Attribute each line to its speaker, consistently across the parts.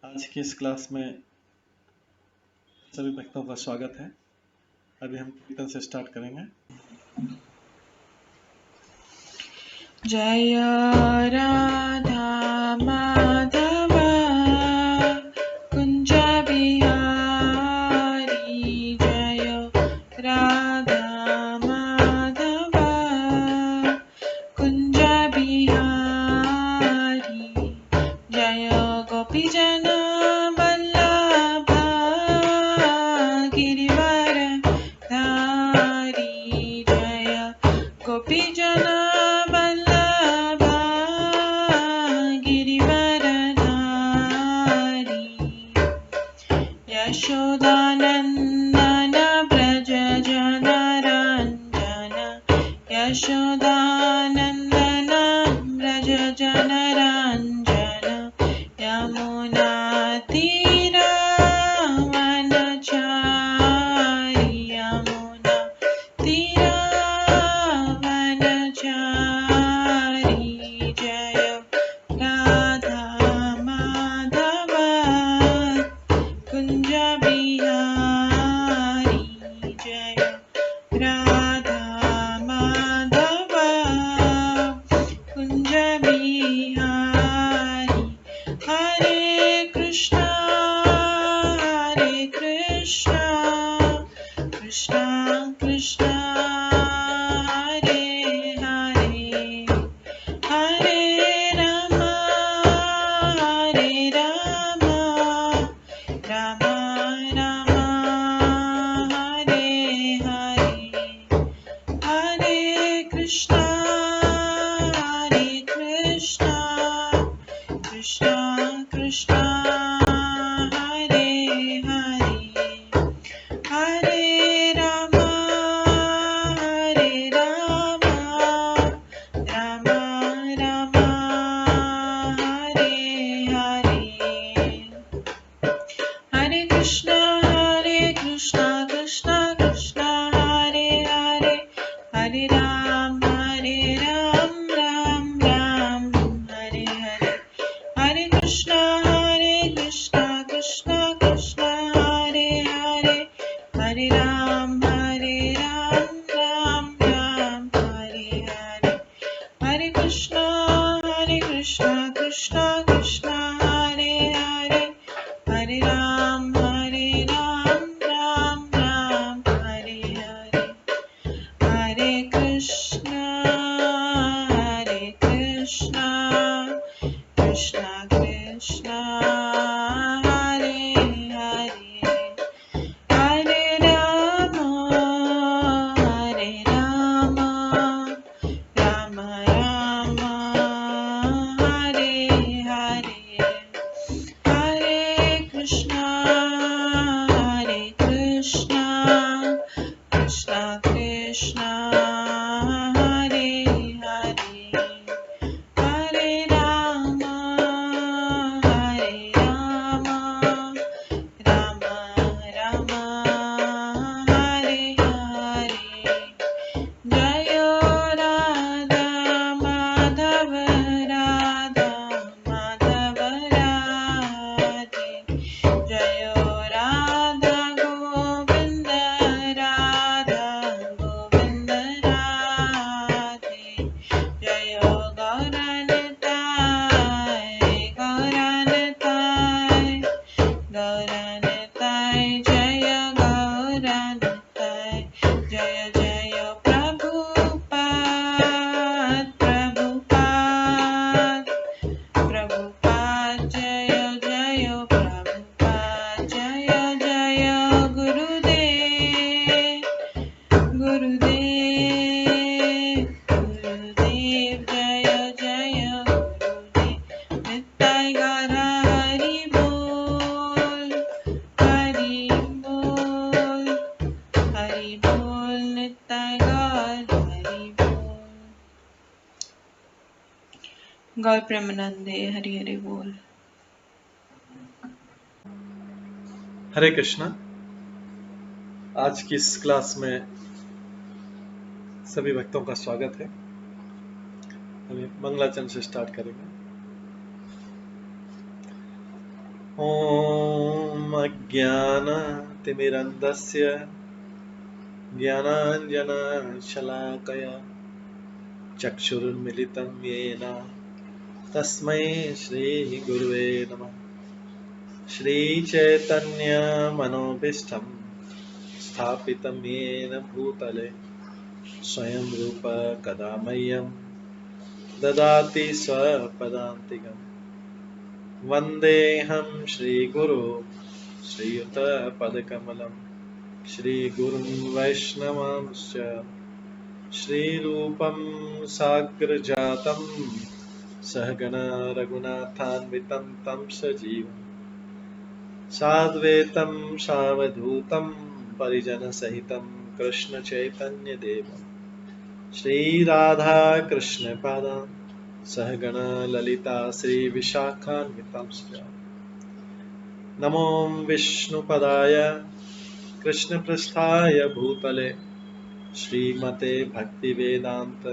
Speaker 1: आज की इस क्लास में सभी भक्तों का स्वागत है। अभी हम कीर्तन से स्टार्ट करेंगे।
Speaker 2: जय राधा माधव कुंज बिहारी, जय राधा माधव कुंज बिहारी, जय गोपीजन वल्लभ गिरिवर धारी, जय गोपीजन वल्लभ गिरिवर धारी, यशोदानंदन व्रज जनरंजन, यशोदानंदन व्रज जनरंजन, यमुना तीरावनचारी, यमुना तीरावनचारी, जय राधा माधव कुंज बिहारी, जय राधा माधव कुंज बिहारी, हरे कृष्णा कृष्णा कृष्णा हरे हरे, हरे राम राम राम हरे हरे, हरे कृष्णा कृष्णा कृष्णा हरे हरे, हरे राम राम राम हरे हरे, हरे कृष्णा कृष्णा कृष्णा हरे हरे, हरे राम राम राम हरे हरे, हरे कृष्णा कृष्णा कृष्णा हरे हरे, हरे राम राम राम हरे हरे, हरे कृष्णा कृष्णा कृष्णा हरे हरे, हरे राम राम राम हरे हरे, हरे कृष्णा कृष्णा कृष्णा हरे हरे, हरे राम राम राम हरे हरे, हरे कृष्णा कृष्णा कृष्णा हरे हरे, हरे राम राम राम हरे हरे, जय राधा माधव राधे, जय राधा गोविंद राधे, जय गौरनताय जय गौरनताय, जय जय प्रभुपाद जय जय प्रभुपाद, जय जय गुरुदेव जय जय गुरुदेव, नित्य गौर हरि बोल नित्य गौर हरि बोल। गौर प्रेमानंदे हरि हरि बोल।
Speaker 1: हरे कृष्णा। आज की इस क्लास में सभी भक्तों का स्वागत है। अभी मंगलाचरण से स्टार्ट करेंगे। ॐ अज्ञानतिमिरन्धस्य ज्ञानाञ्जनशलाकया चक्षुरुन्मिलितं येन तस्मै श्रीगुरुवे नमः। श्रीचैतन्यमनोभीष्टं स्थापितं येन भूतले स्वयं रूप कदा मह्यं ददाति स्वपदान्तिकम्। वन्देऽहं श्रीगुरो श्रीयुतपदकमलं श्रीगुरुं वैष्णवांश्च श्रीरूपं साग्रजातं सहगण रघुनाथान्वितं तं सजीवं साद्वैतं सावधूतं परिजनसहितं कृष्णचैतन्यदेवं श्रीराधाकृष्णपादान् सहगण ललिता श्रीविशाखान्वितांश्च नमो विष्णुपदाय कृष्णपृष्ठाय भूतले श्रीमते भक्तिवेदान्त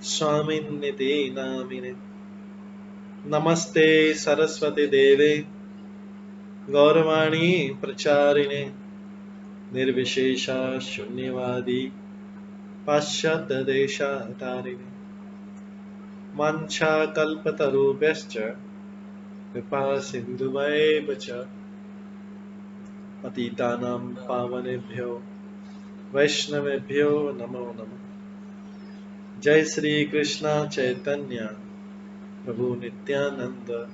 Speaker 1: स्वामिन्निति नामिने। नमस्ते सरस्वती देवे गौरवाणी प्रचारिणे निर्विशेष शून्यवादी पाश्चात्य देशातारिणे। वाञ्छाकल्पतरुभ्यश्च कृपा सिन्धुभ्येव च पतितानां पावनेभ्यो वैष्णवेभ्यो नमो नमः। जय श्री कृष्ण चैतन्य प्रभु नित्यानंद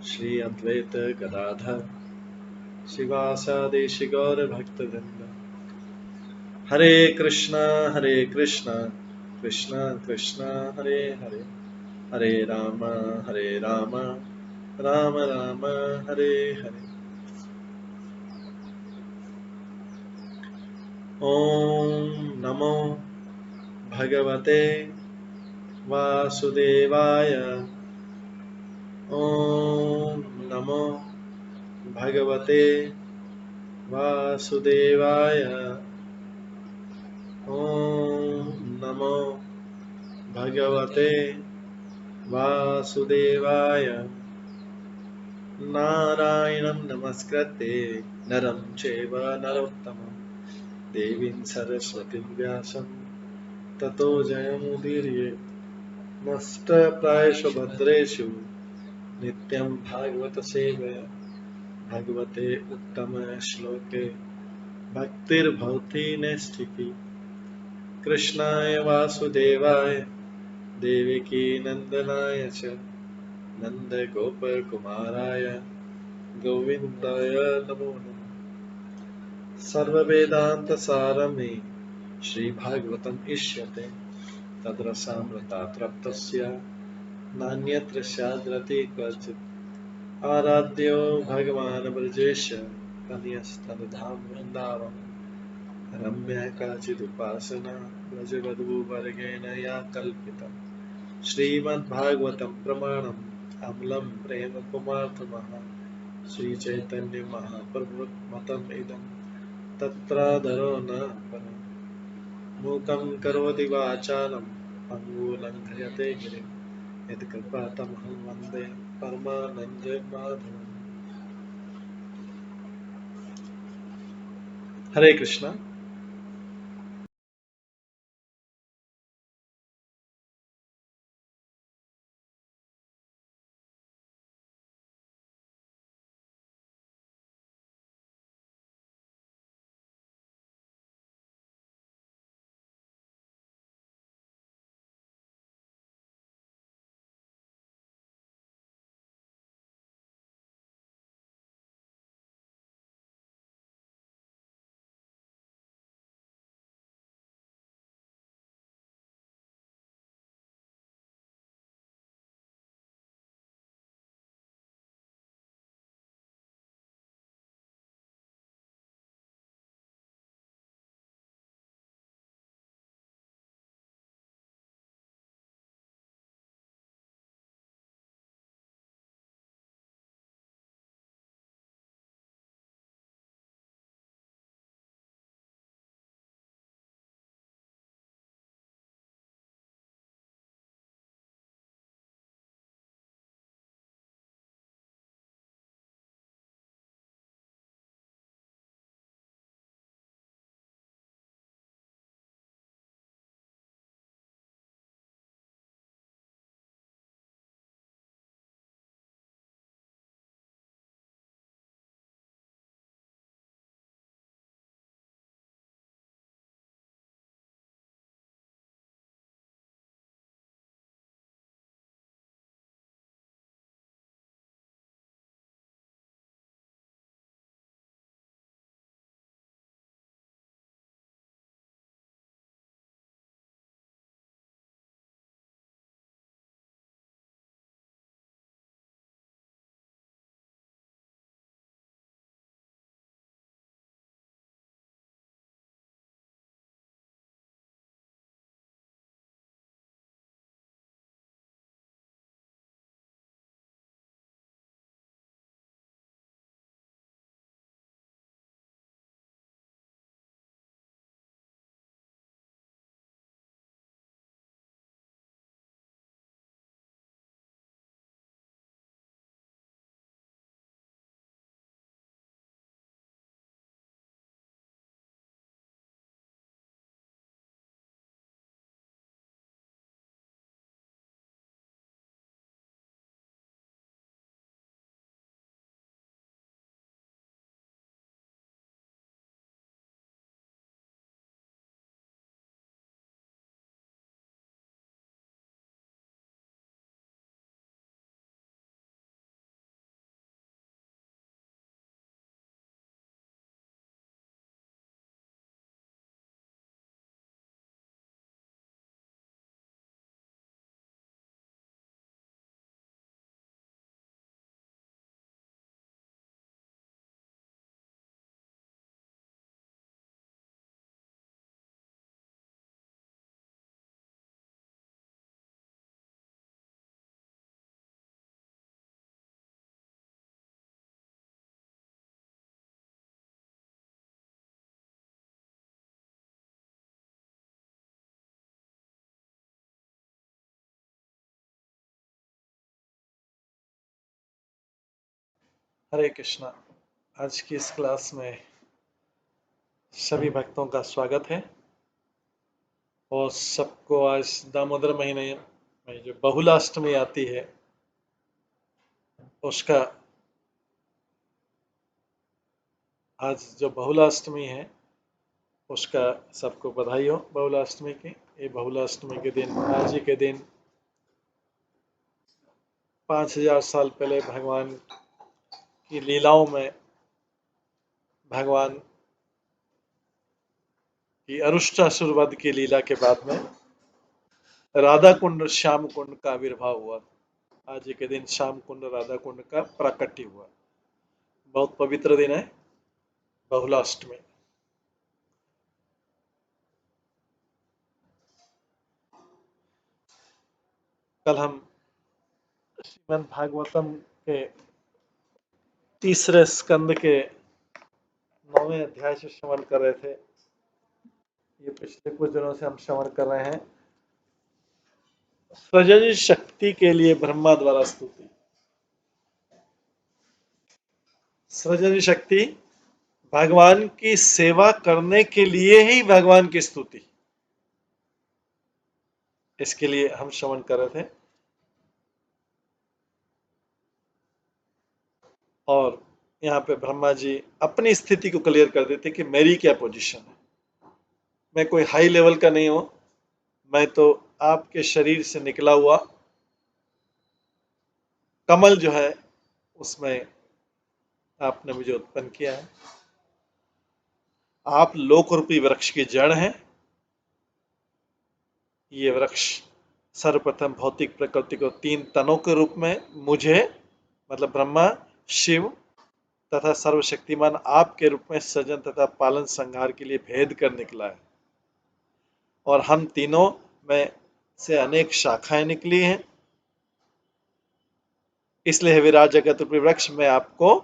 Speaker 1: श्री अद्वैत गदाधर शिवासादि गौर भक्तवृंद। हरे कृष्णा कृष्णा कृष्णा हरे हरे, हरे राम राम राम हरे हरे। ओम नमो भगवते वासुदेवाय। ओम नमो भगवते वासुदेवाय। ओम नमो भगवते वासुदेवाय। नारायणं नमस्कृत्य नरं चैव नरोत्तमं देवीं सरस्वतीं व्यासं ततो जयमुदीरये। नष्टप्रायेषु भद्रेषु नित्यं भागवत सेवया भगवते उत्तम श्लोके भक्तिर्भवति नैष्ठिकी। कृष्णाय वासुदेवाय देवकी नंदनाय च नन्दगोपकुमाराय गोविन्दाय नमो नमः। सर्ववेदान्तसारमे श्रीभागवतम् इष्यते तद्रसामृतात् नान्यत्र स्याद्रति क्वचित्। आराध्यो भगवान् ब्रजेश कन्यस्तनधाम वृन्दावन रम्या काचिदुपासना व्रजवधूवर्गेण या कल्पिता। श्रीमद्भागवतं प्रमाणम् अमलं प्रेम कुमार्थमः श्रीचैतन्य महाप्रभुमतम् इदं तत्रादरो न परम्। मूकं करोति वाचालं पङ्गुलङ्घयते गिरिं यत्कृपातमहं वन्दे परमानन्दमाधवम्। हरे कृष्णा। हरे कृष्णा। आज की इस क्लास में सभी भक्तों का स्वागत है और सबको आज दामोदर महीने में जो बहुलाष्टमी आती है उसका आज जो बहुलाष्टमी है उसका सबको बधाई हो बहुलाष्टमी की। ये बहुलाष्टमी के दिन, आज ही के दिन 5000 साल पहले भगवान की लीलाओं में भगवान की अरुष्टासुर वध की लीला के बाद में राधा कुंड श्याम कुंड का आविर्भाव हुआ। आज ही के दिन श्याम कुंड राधा कुंड का प्राकट्य हुआ। बहुत पवित्र दिन है बहुलाष्टमी। कल हम श्रीमद् भागवतम के तीसरे स्कंद के 9वें अध्याय से श्रवण कर रहे थे। ये पिछले कुछ दिनों से हम श्रवण कर रहे हैं। सृजन शक्ति के लिए ब्रह्मा द्वारा स्तुति। सृजन शक्ति भगवान की सेवा करने के लिए ही भगवान की स्तुति, इसके लिए हम श्रवण कर रहे थे। और यहाँ पे ब्रह्मा जी अपनी स्थिति को क्लियर कर देते कि मेरी क्या पोजीशन है। मैं कोई हाई लेवल का नहीं हूं, मैं तो आपके शरीर से निकला हुआ कमल जो है उसमें आपने मुझे उत्पन्न किया है। आप लोक रूपी वृक्ष की जड़ हैं। ये वृक्ष सर्वप्रथम भौतिक प्रकृति को 3 तनों के रूप में मुझे, मतलब ब्रह्मा, शिव तथा सर्वशक्तिमान आपके रूप में सृजन तथा पालन संहार के लिए भेद कर निकला है। और हम तीनों में से अनेक शाखाएं निकली हैं। इसलिए विराट जगत रूपी वृक्ष में आपको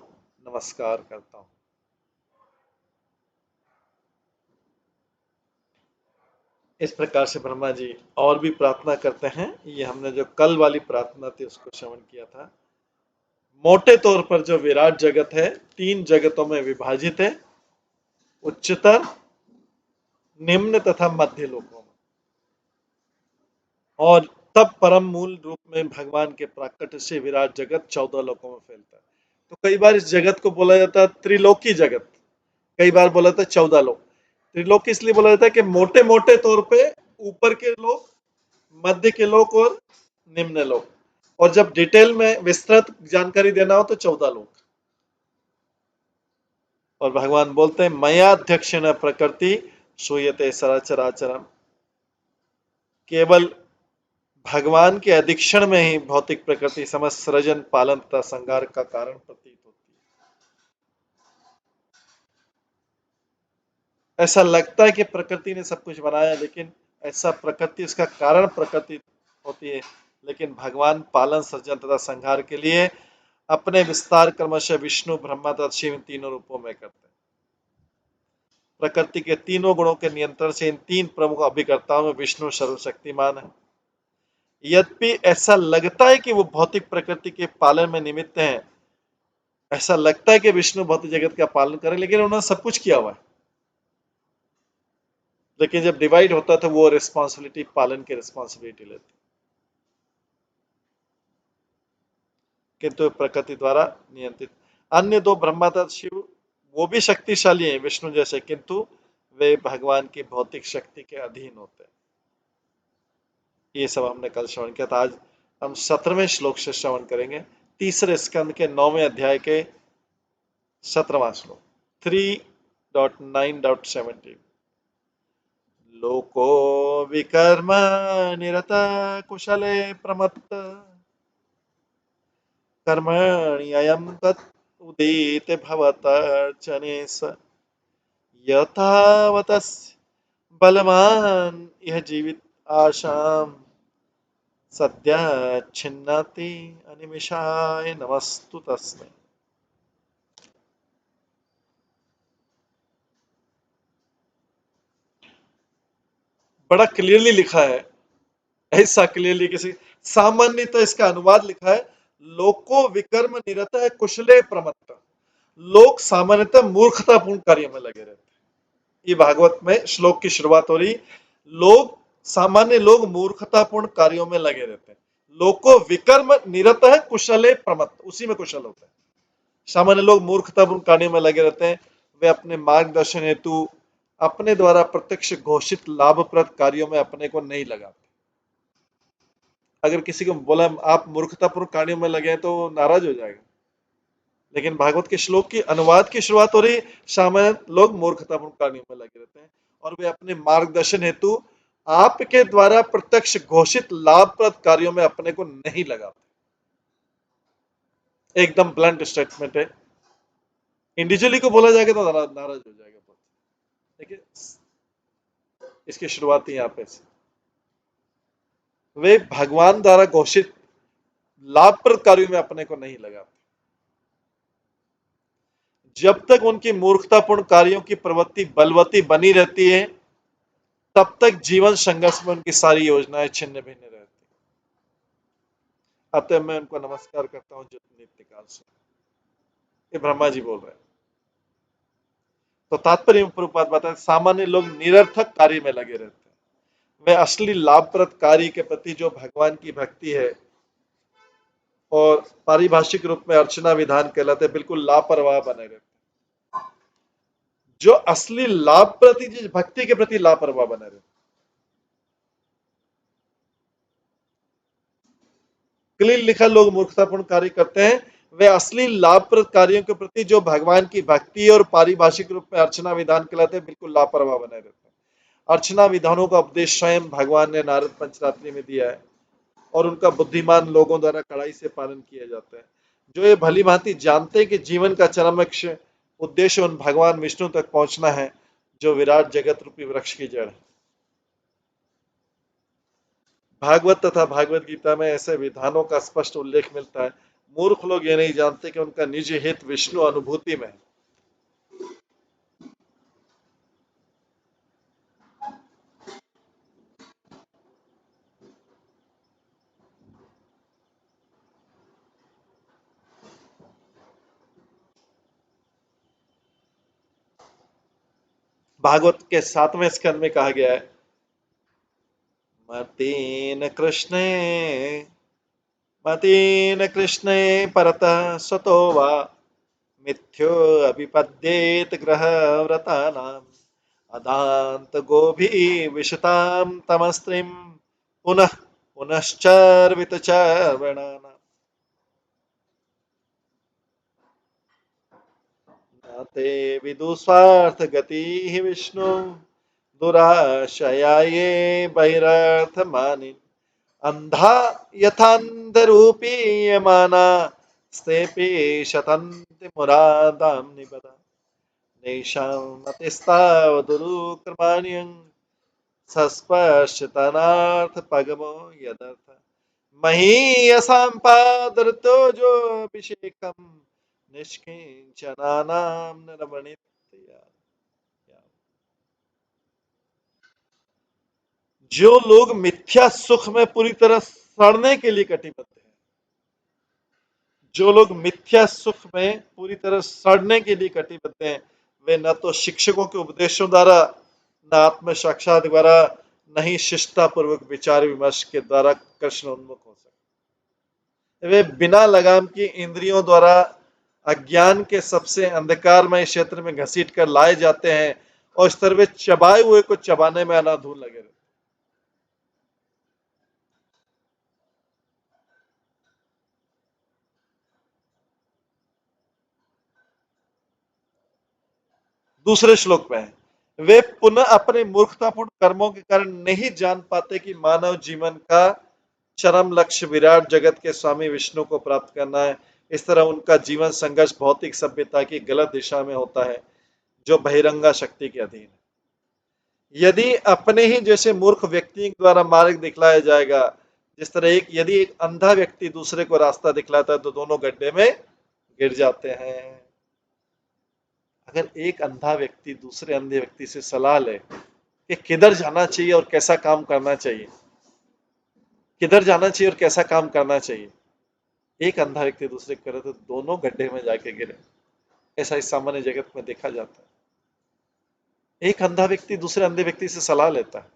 Speaker 1: नमस्कार करता हूं। इस प्रकार से ब्रह्मा जी और भी प्रार्थना करते हैं। ये हमने जो कल वाली प्रार्थना थी उसको श्रवण किया था। मोटे तौर पर जो विराट जगत है 3 जगतों में विभाजित है, उच्चतर, निम्न तथा मध्य लोकों में। और तब परम मूल रूप में भगवान के प्राकट्य से विराट जगत 14 लोकों में फैलता है। तो कई बार इस जगत को बोला जाता है त्रिलोकी जगत, कई बार बोला जाता है 14 लोक। त्रिलोक इसलिए बोला जाता है कि मोटे मोटे तौर पे ऊपर के लोक, मध्य के लोक और निम्न लोक, और जब डिटेल में विस्तृत जानकारी देना हो तो 14 लोक। और भगवान बोलते हैं मयाध्यक्षेण प्रकृति श्रूयते सचराचरम। केवल भगवान के अधिक्षण में ही भौतिक प्रकृति समस्त सृजन, पालन तथा संहार का कारण प्रतीत होती है। ऐसा लगता है कि प्रकृति ने सब कुछ बनाया, लेकिन ऐसा प्रकृति, उसका कारण प्रकृति होती है, लेकिन भगवान पालन, सृजन तथा संहार के लिए अपने विस्तार क्रमशः विष्णु, ब्रह्मा तथा शिव इन तीनों रूपों में करते हैं। प्रकृति के तीनों गुणों के नियंत्रण से इन 3 प्रमुख अभिकर्ताओं में विष्णु सर्वशक्तिमान है। यद्यपि ऐसा लगता है कि वो भौतिक प्रकृति के पालन में निमित्त हैं, ऐसा लगता है कि विष्णु भौतिक जगत का पालन करें, लेकिन उन्होंने सब कुछ किया हुआ है। लेकिन जब डिवाइड होता है तो वो रिस्पॉन्सिबिलिटी, पालन की रिस्पॉन्सिबिलिटी लेते, किंतु प्रकृति द्वारा नियंत्रित। अन्य 2 ब्रह्मा तथा शिव वो भी शक्तिशाली हैं विष्णु जैसे, किंतु वे भगवान की भौतिक शक्ति के अधीन होते हैं। ये सब हमने कल श्रवण किया था। आज हम 17वें श्लोक से श्रवण करेंगे, तीसरे स्कंद के 9वें अध्याय के 17वां श्लोक 3.9.17। लोको विकर्म निरत कुशले प्रमत्त कर्मणि अयं तत् उदित भवतर्चने स यथावतस्य बलवान् यह जीवित आशाम सद्य छिन्नति अनिमिषाय नमस्तु तस्मै। बड़ा क्लियरली लिखा है, ऐसा क्लियरली किसी सामान्य तो इसका अनुवाद लिखा है लोको विकर्म निरत कुशले प्रमत्त। लोग सामान्यतः मूर्खतापूर्ण कार्यों में लगे रहते हैं। ये भागवत में श्लोक की शुरुआत हो रही। सामान्य लोग मूर्खतापूर्ण कार्यों में लगे रहते हैं। लोको विकर्म निरत है कुशले प्रमत्त, उसी में कुशल होते हैं। सामान्य लोग मूर्खतापूर्ण कार्यों में लगे रहते हैं। वे अपने मार्गदर्शन हेतु अपने द्वारा प्रत्यक्ष घोषित लाभप्रद कार्यों में अपने को नहीं लगाते। अगर किसी को बोला आप मूर्खतापूर्ण कार्यों में लगे हैं तो नाराज हो जाएगा। लेकिन भागवत के श्लोक की अनुवाद की शुरुआत हो रही, सामान्य लोग मूर्खतापूर्ण कार्यों में लगे रहते हैं और वे अपने मार्गदर्शन हेतु आपके द्वारा प्रत्यक्ष घोषित लाभप्रद कार्यों में अपने को नहीं लगाते। एकदम ब्लंट स्टेटमेंट है। इंडिविजुअली को बोला जाएगा तो नाराज हो जाएगा। देखिए इसकी शुरुआत ही यहाँ पे से। वे भगवान द्वारा घोषित लाभप्रद कार्यों में अपने को नहीं लगाते। जब तक उनकी मूर्खतापूर्ण कार्यों की प्रवृत्ति बलवती बनी रहती है, तब तक जीवन संघर्ष में उनकी सारी योजनाएं छिन्न भिन्न रहती। अतः मैं उनको नमस्कार करता हूं जो नित्य काल से। ये ब्रह्मा जी बोल रहे हैं। तो तात्पर्य में प्रभुपाद बताते हैं, सामान्य लोग निरर्थक कार्य में लगे रहते हैं। वे असली लाभप्रद कार्य के प्रति जो भगवान की भक्ति है और पारिभाषिक रूप में अर्चना विधान कहलाते हैं, बिल्कुल लापरवाह बने रहते हैं। जो असली लाभ प्रति भक्ति के प्रति लापरवाह बने रहते। क्लीन लिखा लोग मूर्खतापूर्ण कार्य करते हैं। वे असली लाभप्रद कार्यों के प्रति जो भगवान की भक्ति और पारिभाषिक रूप में अर्चना विधान कहलाते हैं, बिल्कुल लापरवाह बने रहते हैं। अर्चना विधानों का उपदेश स्वयं भगवान ने नारद पंचरात्रि में दिया है और उनका बुद्धिमान लोगों द्वारा कड़ाई से पालन किया जाता है। जो ये भली भांति जानते हैं कि जीवन का चरम उद्देश्य उन भगवान विष्णु तक पहुंचना है जो विराट जगत रूपी वृक्ष की जड़ है। भागवत तथा भागवत गीता में ऐसे विधानों का स्पष्ट उल्लेख मिलता है। मूर्ख लोग ये नहीं जानते कि उनका निजी हित विष्णु अनुभूति में है। भागवत के 7वें स्कंद में कहा गया है, मतेन कृष्णे परतः सतो वा मिथ्यो अभिपद्येत ग्रह व्रतानाम अदांत गोभी विशताम तमस्त्रिम पुनः पुनश्चर्वित चर्वणानाम ते विदुस्वार्थ गति विष्णु दुराशयाये बहिरर्थ मानिन अंधा यथांधरूपी यमाना स्तेपि शतन्ति मुरादाम निबदा नैषां मतिस्तावदुरुक्रमाण्यं सस्पर्शतनार्थ पगमो यदर्थ महीयसां पादरतो जो अभिषेकम निष्किंचनानां नरमणित्या। जो लोग मिथ्या सुख में पूरी तरह सड़ने के लिए कटिबद्ध हैं, जो लोग मिथ्या सुख में पूरी तरह सड़ने के लिए कटिबद्ध हैं, वे न तो शिक्षकों के उपदेशों द्वारा, न आत्म साक्षात द्वारा, न ही शिष्टता पूर्वक विचार विमर्श के द्वारा कृष्ण उन्मुख हो सकते। वे बिना लगाम की इंद्रियों द्वारा अज्ञान के सबसे अंधकारमय क्षेत्र में घसीट कर लाए जाते हैं और इस तरह वे चबाए हुए को चबाने में अनाधूल लगे रहते। दूसरे श्लोक में है, वे पुनः अपने मूर्खतापूर्ण कर्मों के कारण नहीं जान पाते कि मानव जीवन का चरम लक्ष्य विराट जगत के स्वामी विष्णु को प्राप्त करना है। इस तरह उनका जीवन संघर्ष भौतिक सभ्यता की गलत दिशा में होता है जो बहिरंगा शक्ति के अधीन है। यदि अपने ही जैसे मूर्ख व्यक्ति द्वारा मार्ग दिखलाया जाएगा, जिस तरह यदि एक अंधा व्यक्ति दूसरे को रास्ता दिखलाता है तो दोनों गड्ढे में गिर जाते हैं। अगर एक अंधा व्यक्ति दूसरे अंधे व्यक्ति से सलाह ले कि किधर जाना चाहिए और कैसा काम करना चाहिए, किधर जाना चाहिए और कैसा काम करना चाहिए, एक अंधा व्यक्ति दूसरे को करे तो दोनों गड्ढे में जाके गिरे। ऐसा इस सामान्य जगत में देखा जाता है। एक अंधा व्यक्ति दूसरे अंधे व्यक्ति से सलाह लेता है,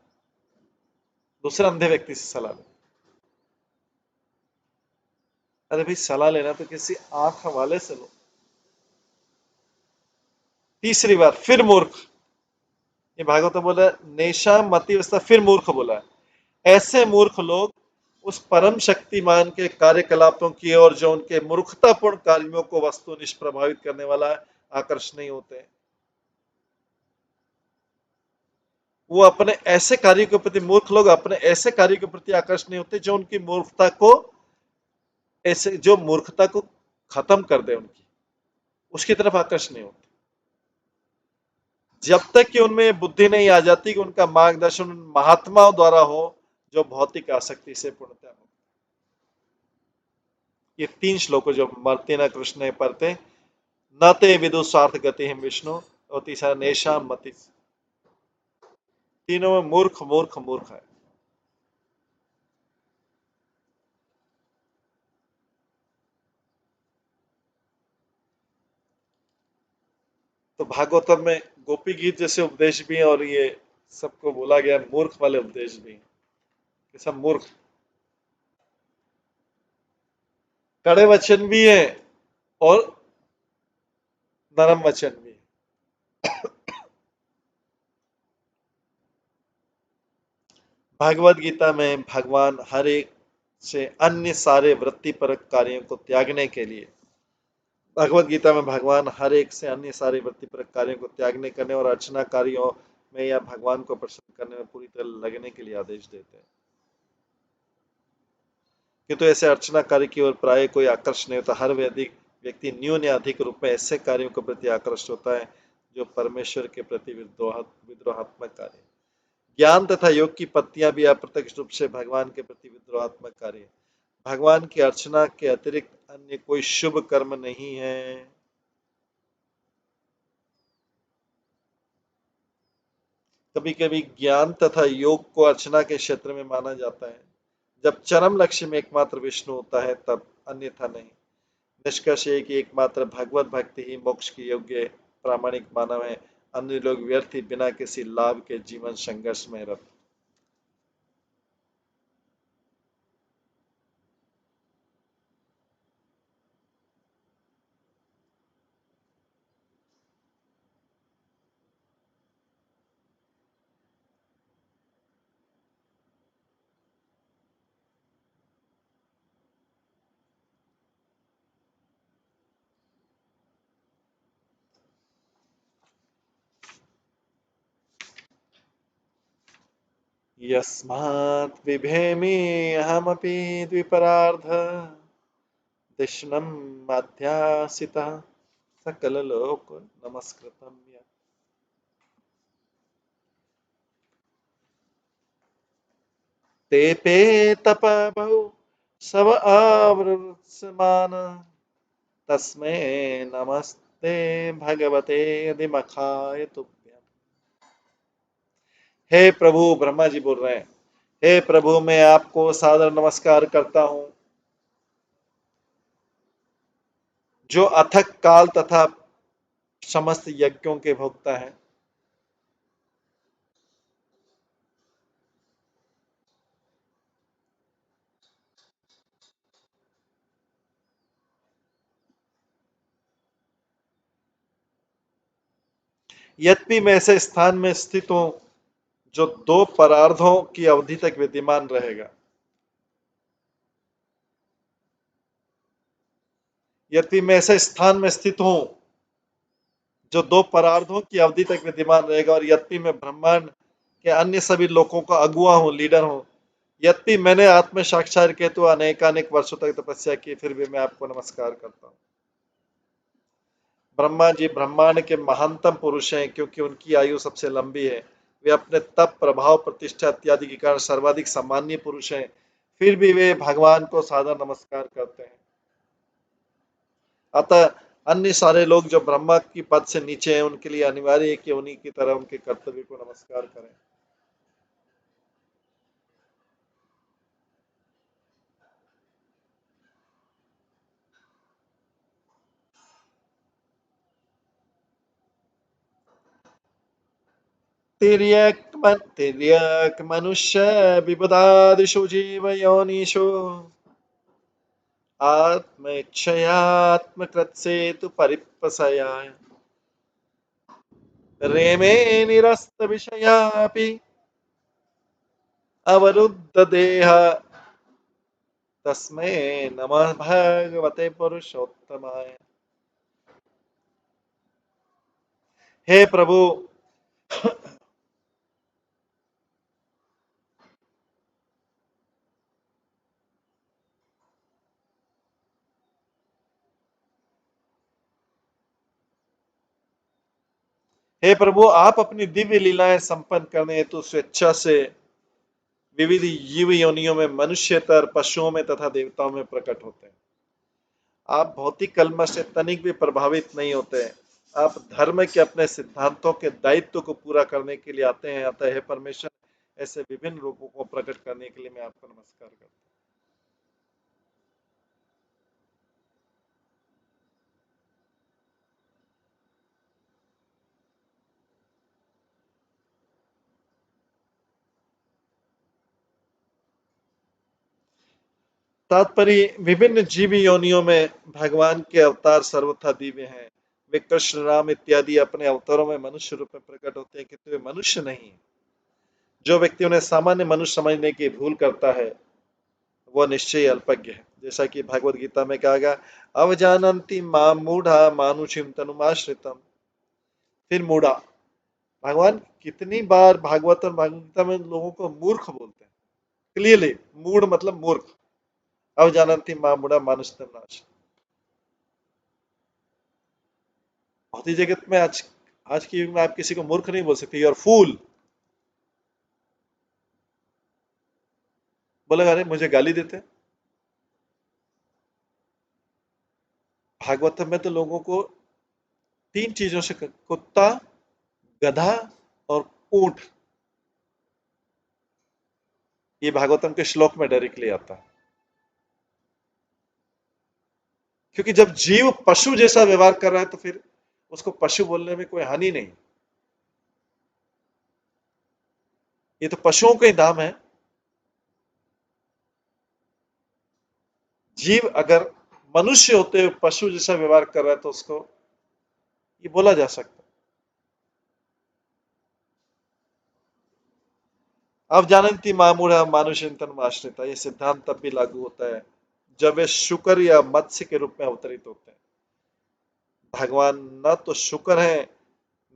Speaker 1: दूसरे अंधे व्यक्ति से सलाह लेता है। अरे भाई, सलाह लेना तो किसी आंख वाले से लो। तीसरी बार फिर मूर्ख, ये भागवत में बोला नेशा मति अवस्था, फिर मूर्ख बोला है। ऐसे मूर्ख लोग उस परम शक्तिमान के कार्यकलापों की ओर जो उनके मूर्खतापूर्ण कार्यों को वस्तु निष्प्रभावित करने वाला है, आकर्षण नहीं होते। वो अपने ऐसे कार्य के प्रति, मूर्ख लोग अपने ऐसे कार्य के प्रति आकर्षण नहीं होते जो उनकी मूर्खता को, ऐसे जो मूर्खता को खत्म कर दे उनकी, उसकी तरफ आकर्षण नहीं होते। जब तक कि उनमें बुद्धि नहीं आ जाती कि उनका मार्गदर्शन उन महात्माओं द्वारा हो जो भौतिक आसक्ति से पूर्णतः मुक्त। ये 3 श्लोक जो मर्तिना कृष्ण ने पढ़ते, न ते विदु स्वार्थ गति हिम विष्णु, और तीसरा नेशा मति। तीनों में मूर्ख मूर्ख मूर्ख है। तो भागवतम में गोपी गीत जैसे उपदेश भी हैं, और ये सबको बोला गया मूर्ख वाले उपदेश भी हैं, कि सब मूर्ख। कड़े वचन भी है और नरम वचन भी है। भागवत गीता में भगवान हर एक से अन्य सारे वृत्तिपरक कार्यों को त्यागने के लिए, भगवत गीता में भगवान हर एक से अन्य सारे वृत्तिपरक कार्यों को त्यागने करने और अर्चना कार्यों में या भगवान को प्रसन्न करने में पूरी तरह लगने के लिए आदेश देते हैं। किंतु ऐसे अर्चना कार्य की ओर प्राय कोई आकर्षण नहीं होता। हर वैदिक व्यक्ति न्यून या अधिक रूप में ऐसे कार्यों के प्रति आकर्षित होता है जो परमेश्वर के प्रति विद्रोहात्मक कार्य। ज्ञान तथा योग की पत्तियां भी अप्रत्यक्ष रूप से भगवान के प्रति विद्रोहात्मक कार्य है। भगवान की अर्चना के अतिरिक्त अन्य कोई शुभ कर्म नहीं है। कभी कभी ज्ञान तथा योग को अर्चना के क्षेत्र में माना जाता है। जब चरम लक्ष्य में एकमात्र विष्णु होता है तब अन्यथा नहीं। निष्कर्ष ये कि एकमात्र भगवत भक्ति ही मोक्ष के योग्य प्रामाणिक मानव है। अन्य लोग व्यर्थ ही बिना किसी लाभ के जीवन संघर्ष में रत। यस्मात् बिभेमि अहमपि द्विपरार्ध दिष्णम् अध्यासितः सकललोक नमस्कृतम्। तेपे तप बहु सब आवृत्समान तस्मै नमस्ते भगवते दिमखाय तुभ्यम। हे प्रभु, ब्रह्मा जी बोल रहे हैं, हे प्रभु मैं आपको सादर नमस्कार करता हूं जो अथक काल तथा समस्त यज्ञों के भोक्ता हैं। यद्यपि मैं ऐसे स्थान में स्थित हूं जो 2 परार्धों की अवधि तक विद्यमान रहेगा। यद्यपि मैं ऐसे स्थान में स्थित हूं जो 2 परार्धों की अवधि तक विद्यमान रहेगा, और यद्यपि मैं ब्रह्मांड के अन्य सभी लोगों का अगुआ हूं, लीडर हूं, यद्यपि मैंने आत्म साक्षात हेतु अनेकानेक वर्षों तक तपस्या की, फिर भी मैं आपको नमस्कार करता हूं। ब्रह्मा जी ब्रह्मांड के महानतम पुरुष हैं क्योंकि उनकी आयु सबसे लंबी है। वे अपने तप, प्रभाव, प्रतिष्ठा इत्यादि के कारण सर्वाधिक सामान्य पुरुष हैं, फिर भी वे भगवान को सादर नमस्कार करते हैं। अतः अन्य सारे लोग जो ब्रह्मा की पद से नीचे हैं उनके लिए अनिवार्य है कि उन्हीं की तरह उनके कर्तव्य को नमस्कार करें। तिर्यक मनुष्य विबुधादिषु जीवयोनिषु आत्मैच्छयात्मकृत्सेतु परिप्रसयाय रेमे निरस्त विषयापि अवरुद्ध देह तस्मै नमः भगवते पुरुषोत्तमाय। हे प्रभु, हे प्रभु, आप अपनी दिव्य लीलाएं संपन्न करने हेतु स्वेच्छा से विविध जीव योनियों में मनुष्यतर, पशुओं में तथा देवताओं में प्रकट होते हैं। आप भौतिक कलमश से तनिक भी प्रभावित नहीं होते हैं। आप धर्म के अपने सिद्धांतों के दायित्व को पूरा करने के लिए आते हैं। अतः हे परमेश्वर, ऐसे विभिन्न रूपों को प्रकट करने के लिए मैं आपको नमस्कार करता हूँ। तात्पर्य, विभिन्न जीव योनियों में भगवान के अवतार सर्वथा दिव्य हैं। वे कृष्ण, राम इत्यादि अपने अवतारों में मनुष्य रूप में प्रकट होते हैं, किंतु वे मनुष्य नहीं हैं। जो व्यक्ति उन्हें सामान्य मनुष्य समझने की भूल करता है वह निश्चय अल्पज्ञ है। जैसा कि भागवत गीता में कहा गया, अवजानन्ति माम मूढ़ा मानुषिम तनुमाश्रितम। फिर मूढ़ा, भगवान कितनी बार भागवत और भागवत गीता में लोगों को मूर्ख बोलते हैं। क्लियरली मूढ़ मतलब मूर्ख। अवजानन्ति माम मूढ़ा मानुषितम नाश। भौतिक जगत में आज के युग में आप किसी को मूर्ख नहीं बोल सकते। यूर फूल बोलेगा, अरे मुझे गाली देते हैं। भागवत में तो लोगों को तीन चीजों से, कुत्ता, गधा और ऊंट, ये भागवतम के श्लोक में डायरेक्टली आता है। क्योंकि जब जीव पशु जैसा व्यवहार कर रहा है तो फिर उसको पशु बोलने में कोई हानि नहीं। ये तो पशुओं का ही नाम है। जीव अगर मनुष्य होते हुए पशु जैसा व्यवहार कर रहा है तो उसको ये बोला जा सकता है। अब जानती मामूढ़ मानुषिंतन आश्रिता, ये सिद्धांत तब भी लागू होता है जब वे शुकर या मत्स्य के रूप में अवतरित होते हैं। भगवान न तो शुकर है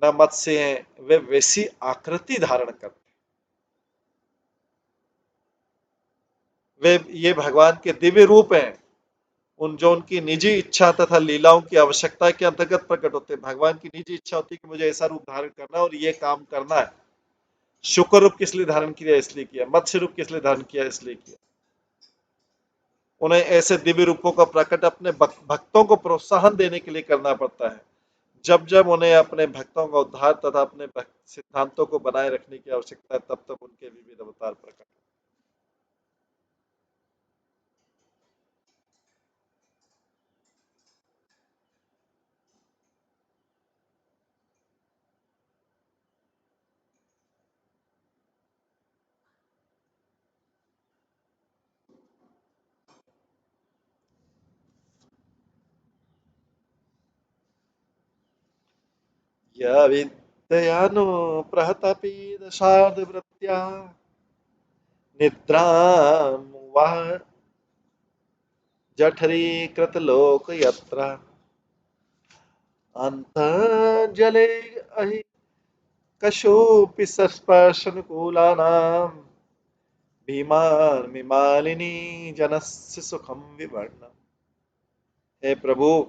Speaker 1: न मत्स्य हैं, वे वैसी आकृति धारण करते हैं। वे ये भगवान के दिव्य रूप हैं, उन जो उनकी निजी इच्छा तथा लीलाओं की आवश्यकता के अंतर्गत प्रकट होते हैं। भगवान की निजी इच्छा होती है कि मुझे ऐसा रूप धारण करना है और ये काम करना है। शुक्र रूप किस लिए धारण किया, इसलिए किया। मत्स्य रूप किस लिए धारण किया, इसलिए किया। उन्हें ऐसे दिव्य रूपों का प्रकट अपने भक्तों को प्रोत्साहन देने के लिए करना पड़ता है। जब जब उन्हें अपने भक्तों का उद्धार तथा अपने सिद्धांतों को बनाए रखने की आवश्यकता है, तब तब उनके विविध अवतार प्रकट। या विद्ययानो प्रहतपि दशार्धवृत्त्या निद्रां वह जठरीकृतलोक यत्र अन्तर्जले अहि कशोऽपि स्पर्शनुकूलानां भीमार्मिमालिनी जनस्य सुखम विवर्णम्। हे प्रभु,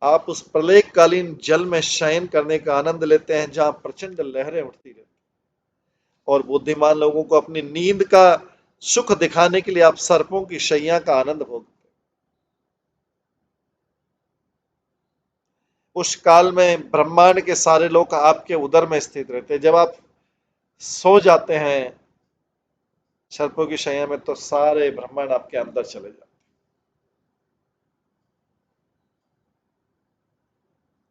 Speaker 1: आप उस प्रलयकालीन जल में शयन करने का आनंद लेते हैं जहां प्रचंड लहरें उठती रहती, और बुद्धिमान लोगों को अपनी नींद का सुख दिखाने के लिए आप सर्पों की शैया का आनंद भोगते। उस काल में ब्रह्मांड के सारे लोग आपके उदर में स्थित रहते हैं। जब आप सो जाते हैं सर्पों की शैया में, तो सारे ब्रह्मांड आपके अंदर चले जाते।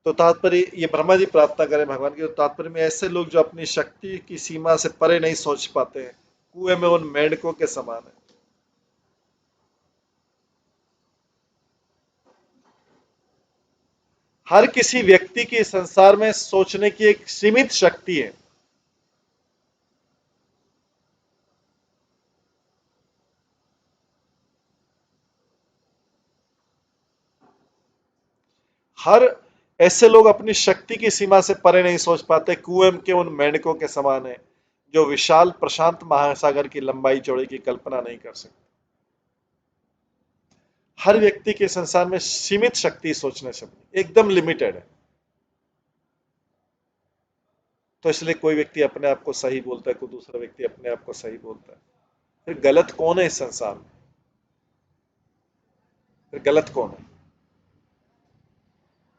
Speaker 1: तो तात्पर्य ये ब्रह्मा जी प्रार्थना करें भगवान की, तो तात्पर्य में ऐसे लोग जो अपनी शक्ति की सीमा से परे नहीं सोच पाते हैं, कुएं में उन मेंढकों के समान है। हर किसी व्यक्ति की संसार में सोचने की एक सीमित शक्ति है। हर ऐसे लोग अपनी शक्ति की सीमा से परे नहीं सोच पाते, कुएं के उन मेंढकों के समान है जो विशाल प्रशांत महासागर की लंबाई चौड़ाई की कल्पना नहीं कर सकते। हर व्यक्ति के संसार में सीमित शक्ति सोचने से एकदम लिमिटेड है। तो इसलिए कोई व्यक्ति अपने आप को सही बोलता है, कोई दूसरा व्यक्ति अपने आप को सही बोलता है। फिर गलत कौन है इस संसार में? फिर गलत कौन है?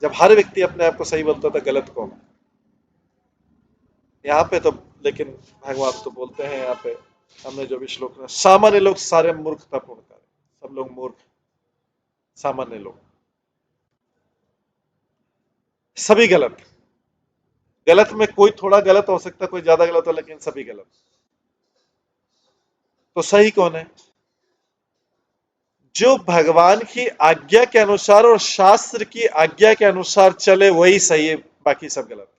Speaker 1: जब हर व्यक्ति अपने आप को सही बोलता है तो गलत कौन है? यहाँ पे तो लेकिन भगवान तो बोलते हैं यहाँ पे, हमने जो भी श्लोक में, सामान्य लोग सारे मूर्खतापूर्ण कार्य, सब लोग मूर्ख, सामान्य लोग सभी गलत। गलत में कोई थोड़ा गलत हो सकता है, कोई ज्यादा गलत हो, लेकिन सभी गलत। तो सही कौन है? जो भगवान की आज्ञा के अनुसार और शास्त्र की आज्ञा के अनुसार चले वही सही है, बाकी सब गलत।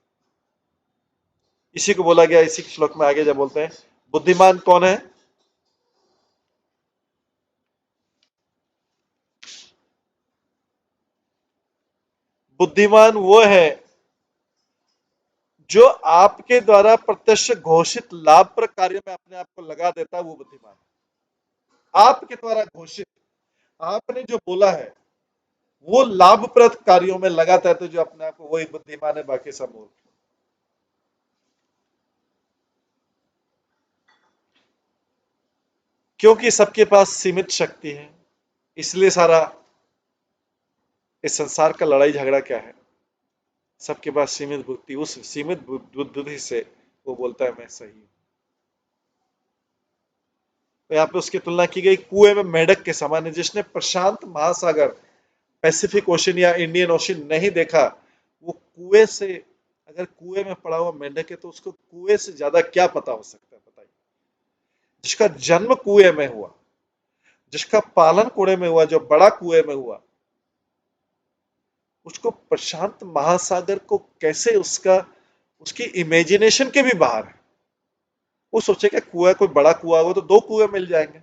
Speaker 1: इसी को बोला गया इसी श्लोक में आगे जब बोलते हैं बुद्धिमान कौन है? बुद्धिमान वो है जो आपके द्वारा प्रत्यक्ष घोषित लाभप्रद कार्य में अपने आप को लगा देता है, वो बुद्धिमान है। आपके द्वारा घोषित, आपने जो बोला है वो लाभप्रद कार्यों में लगाता है, तो जो अपने आप को, वही बुद्धिमान है, बाकी सब मूर्ख। क्योंकि सबके पास सीमित शक्ति है, इसलिए सारा इस संसार का लड़ाई झगड़ा क्या है? सबके पास सीमित बुद्धि, उस सीमित बुद्धि से वो बोलता है मैं सही हूं। तो यहाँ पे उसकी तुलना की गई कुएं में मेंढक के समान है, जिसने प्रशांत महासागर, पैसिफिक ओशन या इंडियन ओशन नहीं देखा, वो कुएं से, अगर कुएं में पड़ा हुआ मेंढक है तो उसको कुएं से ज्यादा क्या पता हो सकता है, बताइए। जिसका जन्म कुएं में हुआ, जिसका पालन कुएं में हुआ, जो बड़ा कुएं में हुआ, उसको प्रशांत महासागर को कैसे, उसका, उसकी इमेजिनेशन के भी बाहर है। वो सोचेगा कुआं, कोई बड़ा कुआं होगा तो दो कुएं मिल जाएंगे,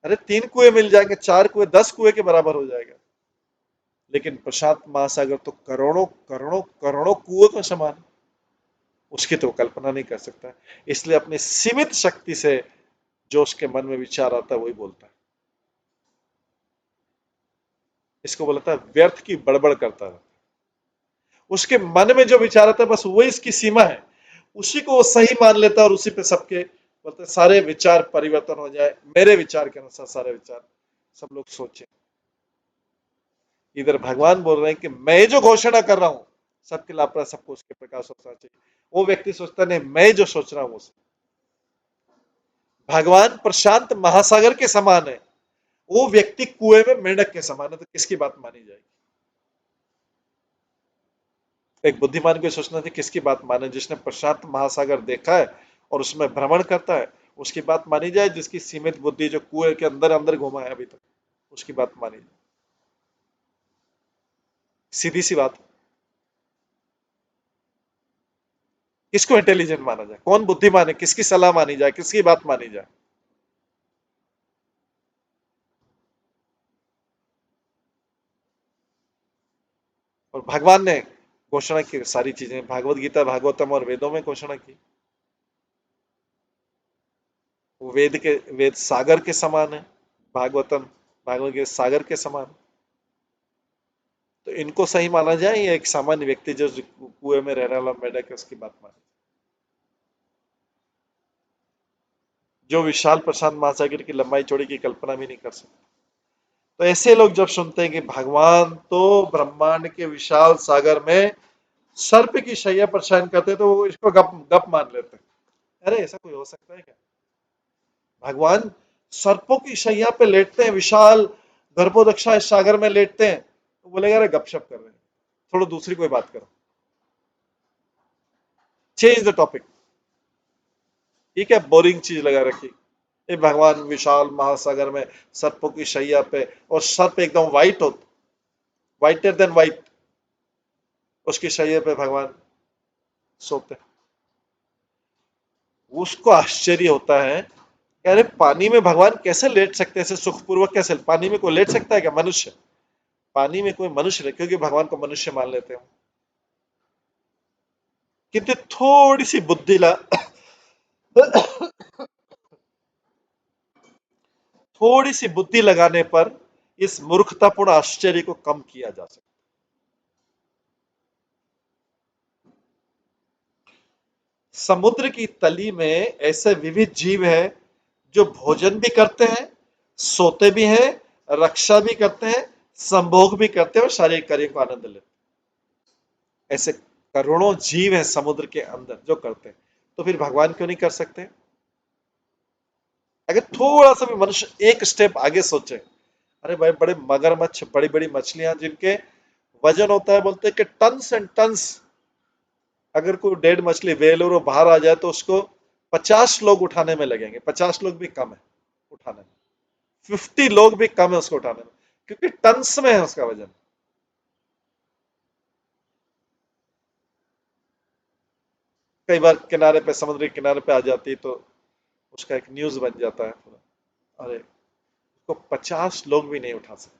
Speaker 1: अरे तीन कुएं मिल जाएंगे, चार कुएं, 10 कुएं के बराबर हो जाएगा। लेकिन प्रशांत महासागर तो करोड़ों करोड़ों करोड़ों कुओं का समान है, उसकी तो कल्पना नहीं कर सकता। इसलिए अपनी सीमित शक्ति से जो उसके मन में विचार आता है वही बोलता है। इसको बोलता है व्यर्थ की बड़बड़ करता है। उसके मन में जो विचार आता है बस वही इसकी सीमा है, उसी को वो सही मान लेता है, और उसी पे सबके बोलते सारे विचार परिवर्तन हो जाए, मेरे विचार के अनुसार सारे विचार सब लोग सोचे। इधर भगवान बोल रहे हैं कि मैं जो घोषणा कर रहा हूं सबके लापरवाह, सबको उसके प्रकाश सोचना चाहिए। वो व्यक्ति सोचता नहीं, मैं जो सोच रहा हूं उसे। भगवान प्रशांत महासागर के समान है, वो व्यक्ति कुएं में मेंढक के समान है, तो किसकी बात मानी जाएगी? एक बुद्धिमान को सोचना चाहिए किसकी बात माने, जिसने प्रशांत महासागर देखा है और उसमें भ्रमण करता है, उसकी बात मानी जाए। जिसकी सीमित बुद्धि, जो कुएं के अंदर अंदर घुमा है अभी तक, उसकी बात मानी जाए। सीधी सी बात। किसको इंटेलिजेंट माना जाए, कौन बुद्धिमान है, किसकी सलाह मानी जाए, किसकी बात मानी जाए? और भगवान ने घोषणा की सारी चीजें, भागवत गीता, भागवतम और वेदों में घोषणा की। वो वेद सागर के समान है, भागवतम भागवत गीता सागर के समान। तो इनको सही माना जाए या एक सामान्य व्यक्ति जो कुएं में रहने वाला मेढक है उसकी बात माने? जो विशाल प्रशांत महासागर की लंबाई चौड़ी की कल्पना भी नहीं कर सकते। तो ऐसे लोग जब सुनते हैं कि भगवान तो ब्रह्मांड के विशाल सागर में सर्प की शैया पर शयन करते हैं, तो वो इसको गप गप मान लेते हैं। अरे ऐसा कोई हो सकता है क्या? भगवान सर्पों की शैया पे लेटते हैं, विशाल गर्भोदक्षा इस सागर में लेटते हैं, तो बोलेगा अरे गपशप कर रहे हैं। थोड़ा दूसरी कोई बात करो, चेंज द टॉपिक। ठीक है, बोरिंग चीज लगा रखी। ये भगवान विशाल महासागर में सर्पों की शैया पे, और सर्प एकदम व्हाइट हो, व्हाइटर देन व्हाइट, उसकी शैया पे भगवान सोते हैं। उसको आश्चर्य होता है कि अरे पानी में भगवान कैसे लेट सकते हैं, ऐसे सुखपूर्वक कैसे पानी में कोई लेट सकता है क्या, मनुष्य? पानी में कोई मनुष्य नहीं, क्योंकि भगवान को मनुष्य मान लेते हैं। किंतु थोड़ी सी बुद्धि ला थोड़ी सी बुद्धि लगाने पर इस मूर्खतापूर्ण आश्चर्य को कम किया जा सकता है। समुद्र की तली में ऐसे विविध जीव हैं जो भोजन भी करते हैं, सोते भी हैं, रक्षा भी करते हैं, संभोग भी करते हैं और शारीरिक कार्यों को आनंद लेते हैं। ऐसे करोड़ों जीव हैं समुद्र के अंदर जो करते हैं, तो फिर भगवान क्यों नहीं कर सकते? अगर थोड़ा सा भी मनुष्य एक स्टेप आगे सोचे, अरे भाई बड़े मगरमच्छ, बड़ी बड़ी मछलियां जिनके वजन होता है, बोलते हैं कि टन्स एंड टन्स, अगर कोई डेड मछली वेलोर बाहर आ जाए तो उसको 50 लोग उठाने में लगेंगे, 50 लोग भी कम है उठाने में, 50 लोग भी कम है उसको उठाने में, क्योंकि टन्स में है उसका वजन। कई बार किनारे पे, समुद्र के किनारे पे आ जाती तो उसका एक न्यूज बन जाता है पूरा, अरे उसको 50 लोग भी नहीं उठा सकते।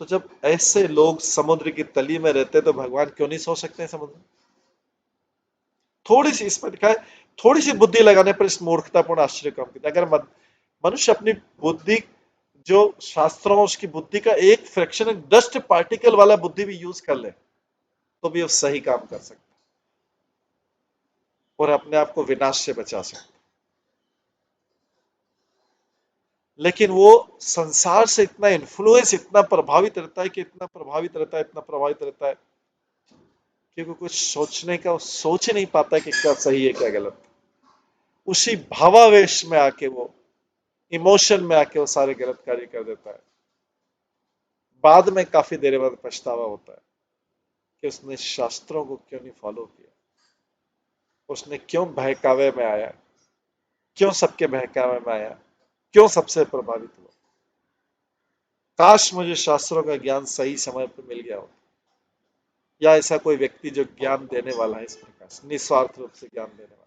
Speaker 1: तो जब ऐसे लोग समुद्र की तली में रहते तो भगवान क्यों नहीं सो सकते हैं समुद्र में? थोड़ी सी इसमें दिखाए, थोड़ी सी बुद्धि लगाने पर इस मूर्खतापूर्ण आश्चर्य कम किया। अगर मनुष्य अपनी बुद्धि, जो शास्त्रों में उसकी बुद्धि का एक फ्रैक्शन, डस्ट पार्टिकल वाला बुद्धि भी यूज कर ले, तो भी वो सही काम कर सकता है और अपने आप को विनाश से बचा सकता है। लेकिन वो संसार से इतना इन्फ्लुएंस, इतना प्रभावित रहता है कि इतना प्रभावित रहता है, इतना प्रभावित रहता है कि वो कुछ सोचने का, वो सोच ही नहीं पाता है कि क्या सही है क्या गलत। उसी भावावेश में आके वो, इमोशन में आके वो सारे गलत कार्य कर देता है। बाद में काफी देर बाद पछतावा होता है कि उसने शास्त्रों को क्यों नहीं फॉलो किया, उसने क्यों बहकावे में आया, क्यों सबके बहकावे में आया, क्यों सबसे प्रभावित हुआ। काश मुझे शास्त्रों का ज्ञान सही समय पर मिल गया हो, या ऐसा कोई व्यक्ति जो ज्ञान देने वाला है, इस प्रकार से निस्वार्थ रूप से ज्ञान देने वाला।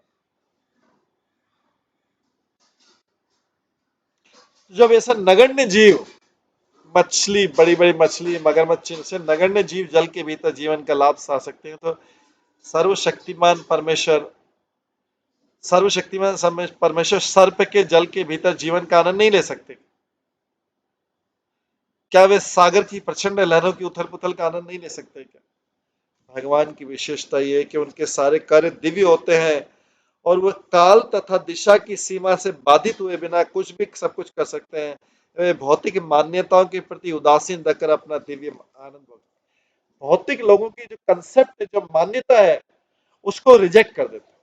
Speaker 1: जब ऐसा नगण्य जीव, मछली, बड़ी बड़ी मछली, मगरमच्छ से नगण्य जीव जल के भीतर जीवन का लाभ सा सकते हैं, तो सर्वशक्तिमान परमेश्वर, सर्वशक्तिमान परमेश्वर सर्प के जल के भीतर जीवन का आनंद नहीं ले सकते? क्या वे सागर की प्रचंड लहरों की उथल पुथल का आनंद नहीं ले सकते क्या? भगवान की विशेषता यह है कि उनके सारे कार्य दिव्य होते हैं और वह काल तथा दिशा की सीमा से बाधित हुए बिना कुछ भी सब कुछ कर सकते हैं। वे भौतिक मान्यताओं के प्रति उदासीन रहकर अपना दिव्य आनंद, भौतिक लोगों की जो कंसेप्ट, जो मान्यता है, उसको रिजेक्ट कर देते हैं।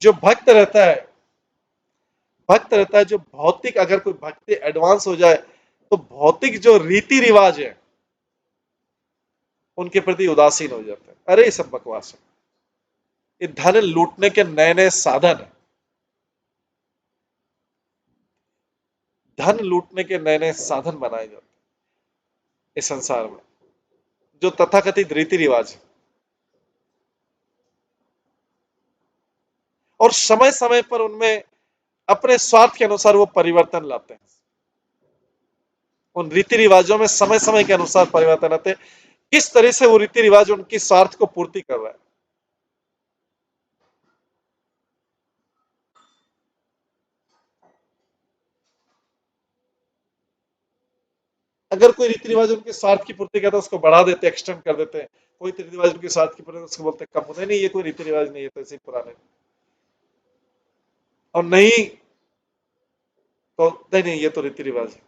Speaker 1: जो भक्त रहता है, जो भौतिक, अगर कोई भक्ति एडवांस हो जाए तो भौतिक जो रीति रिवाज है उनके प्रति उदासीन हो जाता है। अरे ये सब बकवास है, ये धन लूटने के नए नए साधन है, धन लूटने के नए नए साधन बनाए जाते हैं इस संसार में, जो तथाकथित रीति रिवाज है। और समय समय पर उनमें अपने स्वार्थ के अनुसार वो परिवर्तन लाते हैं। उन रीति रिवाजों में समय समय के अनुसार परिवर्तन आते हैं। किस तरह से वो रीति रिवाज उनकी स्वार्थ को पूर्ति कर रहा है। अगर कोई रीति रिवाज उनके स्वार्थ की पूर्ति करता है, उसको बढ़ा देते, एक्सटेंड कर देते हैं। कोई रीति रिवाज उनके स्वार्थ की पूर्ति, उसको बोलते हैं कम होने, नहीं ये कोई रीति रिवाज नहीं है, तो ऐसे ही पुराने। और नहीं तो नहीं नहीं, ये तो रीति रिवाज है।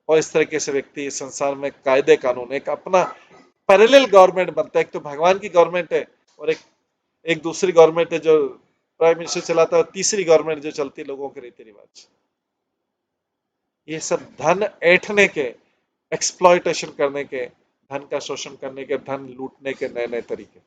Speaker 1: और इस तरीके से व्यक्ति इस संसार में कायदे कानून, एक अपना पैरेलल गवर्नमेंट बनता है। एक तो भगवान की गवर्नमेंट है और एक एक दूसरी गवर्नमेंट है जो प्राइम मिनिस्टर चलाता है, और तीसरी गवर्नमेंट जो चलती है लोगों के रीति रिवाज। ये सब धन ऐंठने के, एक्सप्लॉयटेशन करने के, धन का शोषण करने के, धन लूटने के नए नए तरीके।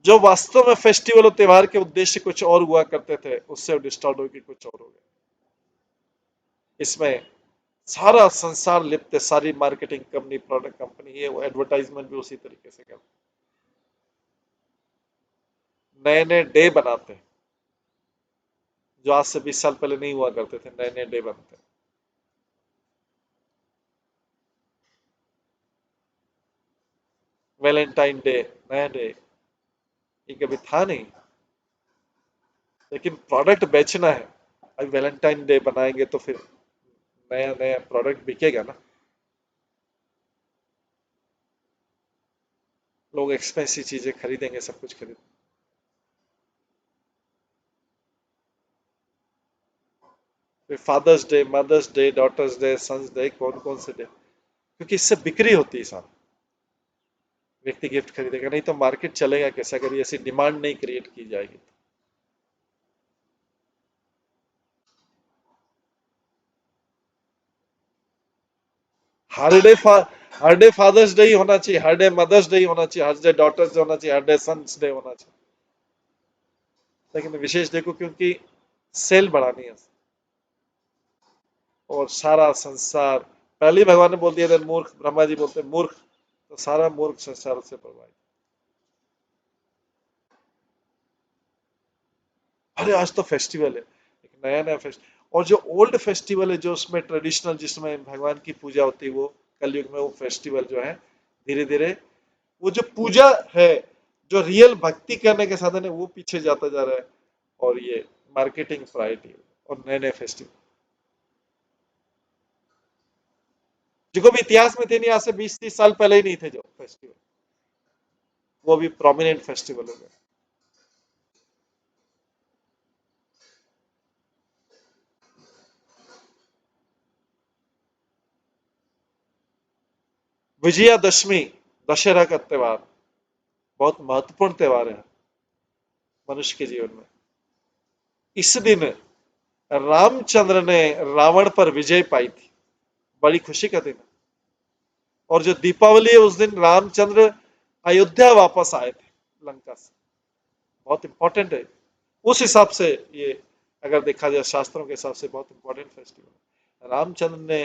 Speaker 1: जो वास्तव में फेस्टिवल और त्योहार के उद्देश्य कुछ और हुआ करते थे, उससे डिस्टॉर्ट होकर कुछ और हो गया। इसमें सारा संसार लिप्त है, सारी मार्केटिंग कंपनी, प्रोडक्ट कंपनी, ये वो एडवर्टाइजमेंट भी उसी तरीके से करते, नए नए डे बनाते हैं जो आज से 20 साल पहले नहीं हुआ करते थे। नए नए डे बनते हैं। वैलेंटाइन डे, नया डे, ये कभी था नहीं, लेकिन प्रोडक्ट बेचना है। अभी वैलेंटाइन डे बनाएंगे तो फिर नया नया प्रोडक्ट बिकेगा ना, लोग एक्सपेंसिव चीजें खरीदेंगे, सब कुछ खरीदेंगे। फिर father's day, mother's day, daughter's day, son's day, कौन कौन से डे, क्योंकि इससे बिक्री होती है साहब। व्यक्ति गिफ्ट खरीदेगा, नहीं तो मार्केट चलेगा कैसे अगर ऐसी डिमांड नहीं क्रिएट की जाएगी। हर डे हर डे फादर्स डे ही होना चाहिए, हर डे मदर्स डे ही होना चाहिए, हर डे डॉटर्स डे होना चाहिए, हर डे सन्स डे होना चाहिए, लेकिन विशेष डे को क्योंकि सेल बढ़ानी है और सारा संसार, पहले ही भगवान ने बोल दिया था मूर्ख, ब्रह्मा जी बोलते हैं मूर्ख, तो सारा मूर्ख संसार से प्रभावित। अरे आज तो फेस्टिवल है, एक नया नया फेस्टिवल, और जो ओल्ड फेस्टिवल है जो उसमें ट्रेडिशनल, जिसमें भगवान की पूजा होती है, वो कलयुग में वो फेस्टिवल जो है धीरे धीरे वो जो पूजा है, जो रियल भक्ति करने के साधन है, वो पीछे जाता जा रहा है, और ये मार्केटिंग प्रायोरिटी और नए नए फेस्टिवल जो कभी इतिहास में थे नहीं, आज से 20-30 साल पहले ही नहीं थे जो फेस्टिवल, वो भी प्रोमिनेंट फेस्टिवल हो गए। विजयादशमी, दशहरा का त्योहार बहुत महत्वपूर्ण त्योहार है मनुष्य के जीवन में। इस दिन रामचंद्र ने रावण पर विजय पाई थी, बड़ी खुशी का दिन है। और जो दीपावली है उस दिन रामचंद्र अयोध्या वापस आए थे लंका से, बहुत इंपॉर्टेंट है। उस हिसाब से ये अगर देखा जाए शास्त्रों के हिसाब से बहुत इंपॉर्टेंट फेस्टिवल है। रामचंद्र ने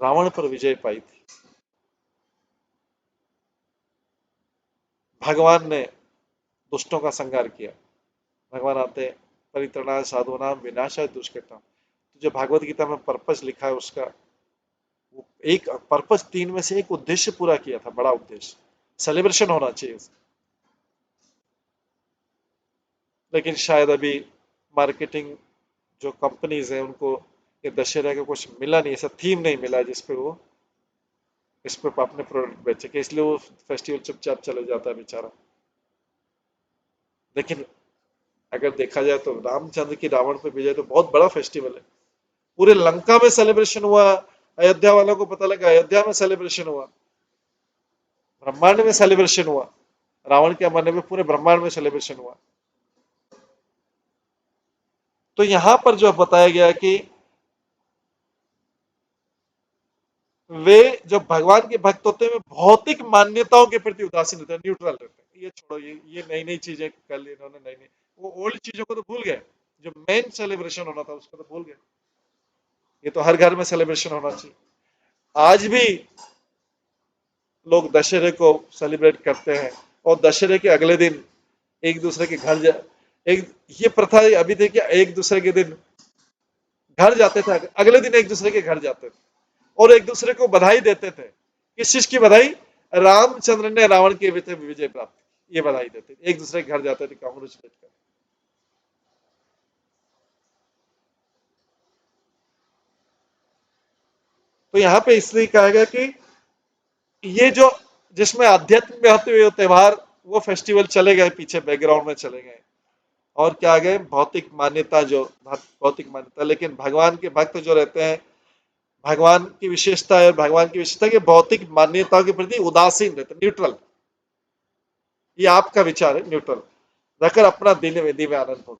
Speaker 1: रावण पर विजय पाई थी, भगवान ने दुष्टों का संहार किया। भगवान आते हैं परित्रणाय साधूनाम विनाशाय दुष्कृताम, तो जो भागवत गीता में पर्पस लिखा है उसका वो एक पर्पस, 3 में से एक उद्देश्य पूरा किया था, बड़ा उद्देश्य, सेलिब्रेशन होना चाहिए उसका। लेकिन शायद अभी मार्केटिंग जो कंपनीज हैं उनको ये दशहरा का कुछ मिला नहीं, ऐसा थीम नहीं मिला जिसपे वो इस पे अपने प्रोडक्ट बेचे के, इसलिए वो फेस्टिवल चुपचाप चले जाता है बेचारा। लेकिन अगर देखा जाए तो रामचंद्र की रावण पे विजय तो बहुत बड़ा फेस्टिवल है, पूरे लंका में सेलिब्रेशन हुआ, अयोध्या वालों को पता लगा, अयोध्या में सेलिब्रेशन हुआ, ब्रह्मांड में सेलिब्रेशन हुआ, रावण के मरने में पूरे ब्रह्मांड में सेलिब्रेशन हुआ। तो यहां पर जो बताया गया कि वे जो भगवान के भक्त होते हैं वे भौतिक मान्यताओं के प्रति उदासीन होते हैं, न्यूट्रल रहते हैं, ये छोड़ो, ये नई नई चीजें कर ली इन्होंने, नई नई, वो ओल्ड चीजों को तो भूल गए, जो मेन सेलिब्रेशन होना था उसको तो भूल गए। ये तो हर घर में सेलिब्रेशन होना चाहिए। आज भी लोग दशहरे को सेलिब्रेट करते हैं, और दशहरे के अगले दिन एक दूसरे के घर जा, एक ये प्रथा अभी देखिए, एक दूसरे के दिन घर जाते थे, अगले दिन एक दूसरे के घर जाते थे और एक दूसरे को बधाई देते थे। किस चीज की बधाई? रामचंद्र ने रावण के विजय प्राप्त की, ये बधाई देते थे, एक दूसरे के घर जाते थे कांग्रेचुलेट कर। तो यहाँ पे इसलिए कहा गया कि ये जो जिसमें आध्यात्मिक में होते हुए त्योहार, वो फेस्टिवल चले गए पीछे, बैकग्राउंड में चले गए, और क्या आ गए, भौतिक मान्यता, जो भौतिक मान्यता। लेकिन भगवान के भक्त जो रहते हैं, भगवान की विशेषता है, भगवान की विशेषता कि भौतिक मान्यताओं के प्रति उदासीन रहते, न्यूट्रल। ये आपका विचार है, न्यूट्रल रखकर अपना दिन विधि में आनंद हो।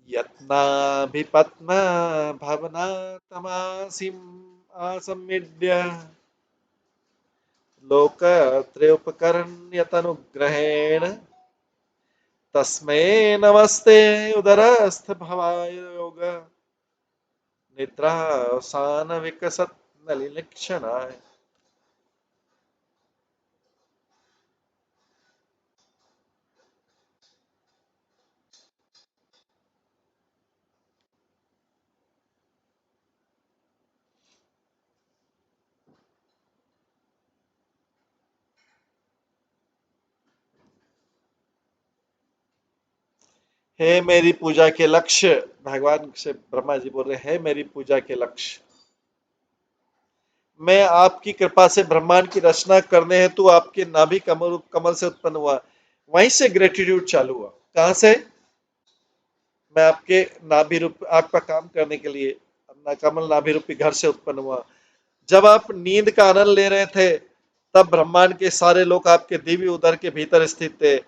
Speaker 1: यत्नाभिपत्न भवना तमासिम आसम्मिड्य लोकत्रयोपकरण्यतनुग्रहेण तस्मै नमस्ते उदरस्थ भवाय योग निद्रावसान विकसत नलिनक्षणाय। हे मेरी पूजा के लक्ष्य, भगवान से ब्रह्मा जी बोल रहे हैं, मेरी पूजा के लक्ष्य, मैं आपकी कृपा से ब्रह्मांड की रचना करने हेतु आपके नाभि कमल कमल से उत्पन्न हुआ। वहीं से ग्रेटिट्यूड चालू हुआ। कहां से? मैं आपके नाभि रूप, आपका काम करने के लिए अपना कमल नाभि रूपी घर से उत्पन्न हुआ। जब आप नींद का आनंद ले रहे थे, तब ब्रह्मांड के सारे लोग आपके दिव्य उदर के भीतर स्थित थे।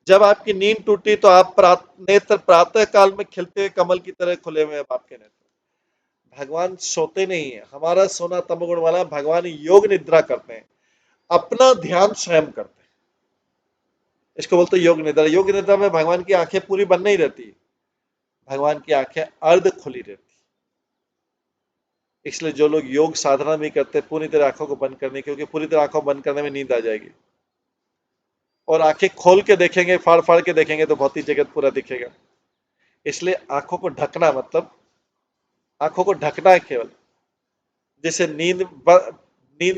Speaker 1: जब आपकी नींद टूटी तो आप नेत्र प्रातः काल में खिलते हुए कमल की तरह खुले हुए आपके नेत्र। भगवान सोते नहीं है, हमारा सोना तमोगुण वाला। भगवान योग निद्रा करते हैं, अपना ध्यान स्वयं करते हैं। इसको बोलते हैं योग निद्रा। योग निद्रा में भगवान की आंखें पूरी बंद नहीं रहती, भगवान की आंखें अर्ध खुली रहती। इसलिए जो लोग योग साधना भी करते हैं, पूरी तरह आंखों को बंद करने, क्योंकि पूरी तरह आंखों बंद करने में नींद आ जाएगी। और आंखें खोल के देखेंगे, फाड़ फाड़ के देखेंगे तो भौतिक जगत पूरा दिखेगा। इसलिए आंखों को ढकना, मतलब आंखों को ढकना है केवल, जिससे नींद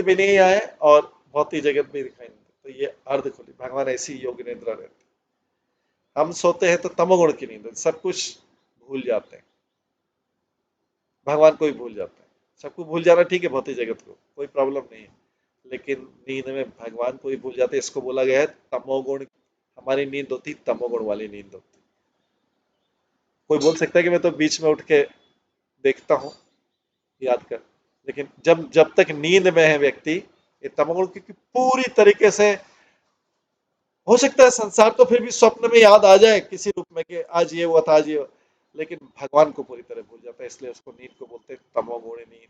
Speaker 1: भी नहीं आए और भौतिक जगत भी दिखाई नहीं दे। तो ये अर्ध खुली, भगवान ऐसी योग निद्रा रहती। हम सोते हैं तो तमोगुण की नींद, सब कुछ भूल जाते हैं, भगवान को भी भूल जाते हैं। सबको भूल जाना ठीक है, भौतिक जगत को कोई प्रॉब्लम नहीं है, लेकिन नींद में भगवान को भी भूल जाते हैं। इसको बोला गया है तमोगुण, हमारी नींद होती तमोगुण वाली नींद होती। कोई बोल सकता है कि मैं तो बीच में उठ के देखता हूँ, याद कर, लेकिन जब जब तक नींद में है व्यक्ति, ये तमोगुण की पूरी तरीके से, हो सकता है संसार तो फिर भी स्वप्न में याद आ जाए किसी रूप में कि आज ये हुआ था, आज ये हुआ, लेकिन भगवान को पूरी तरह भूल जाता है। इसलिए उसको नींद को बोलते हैं तमोगुण नींद।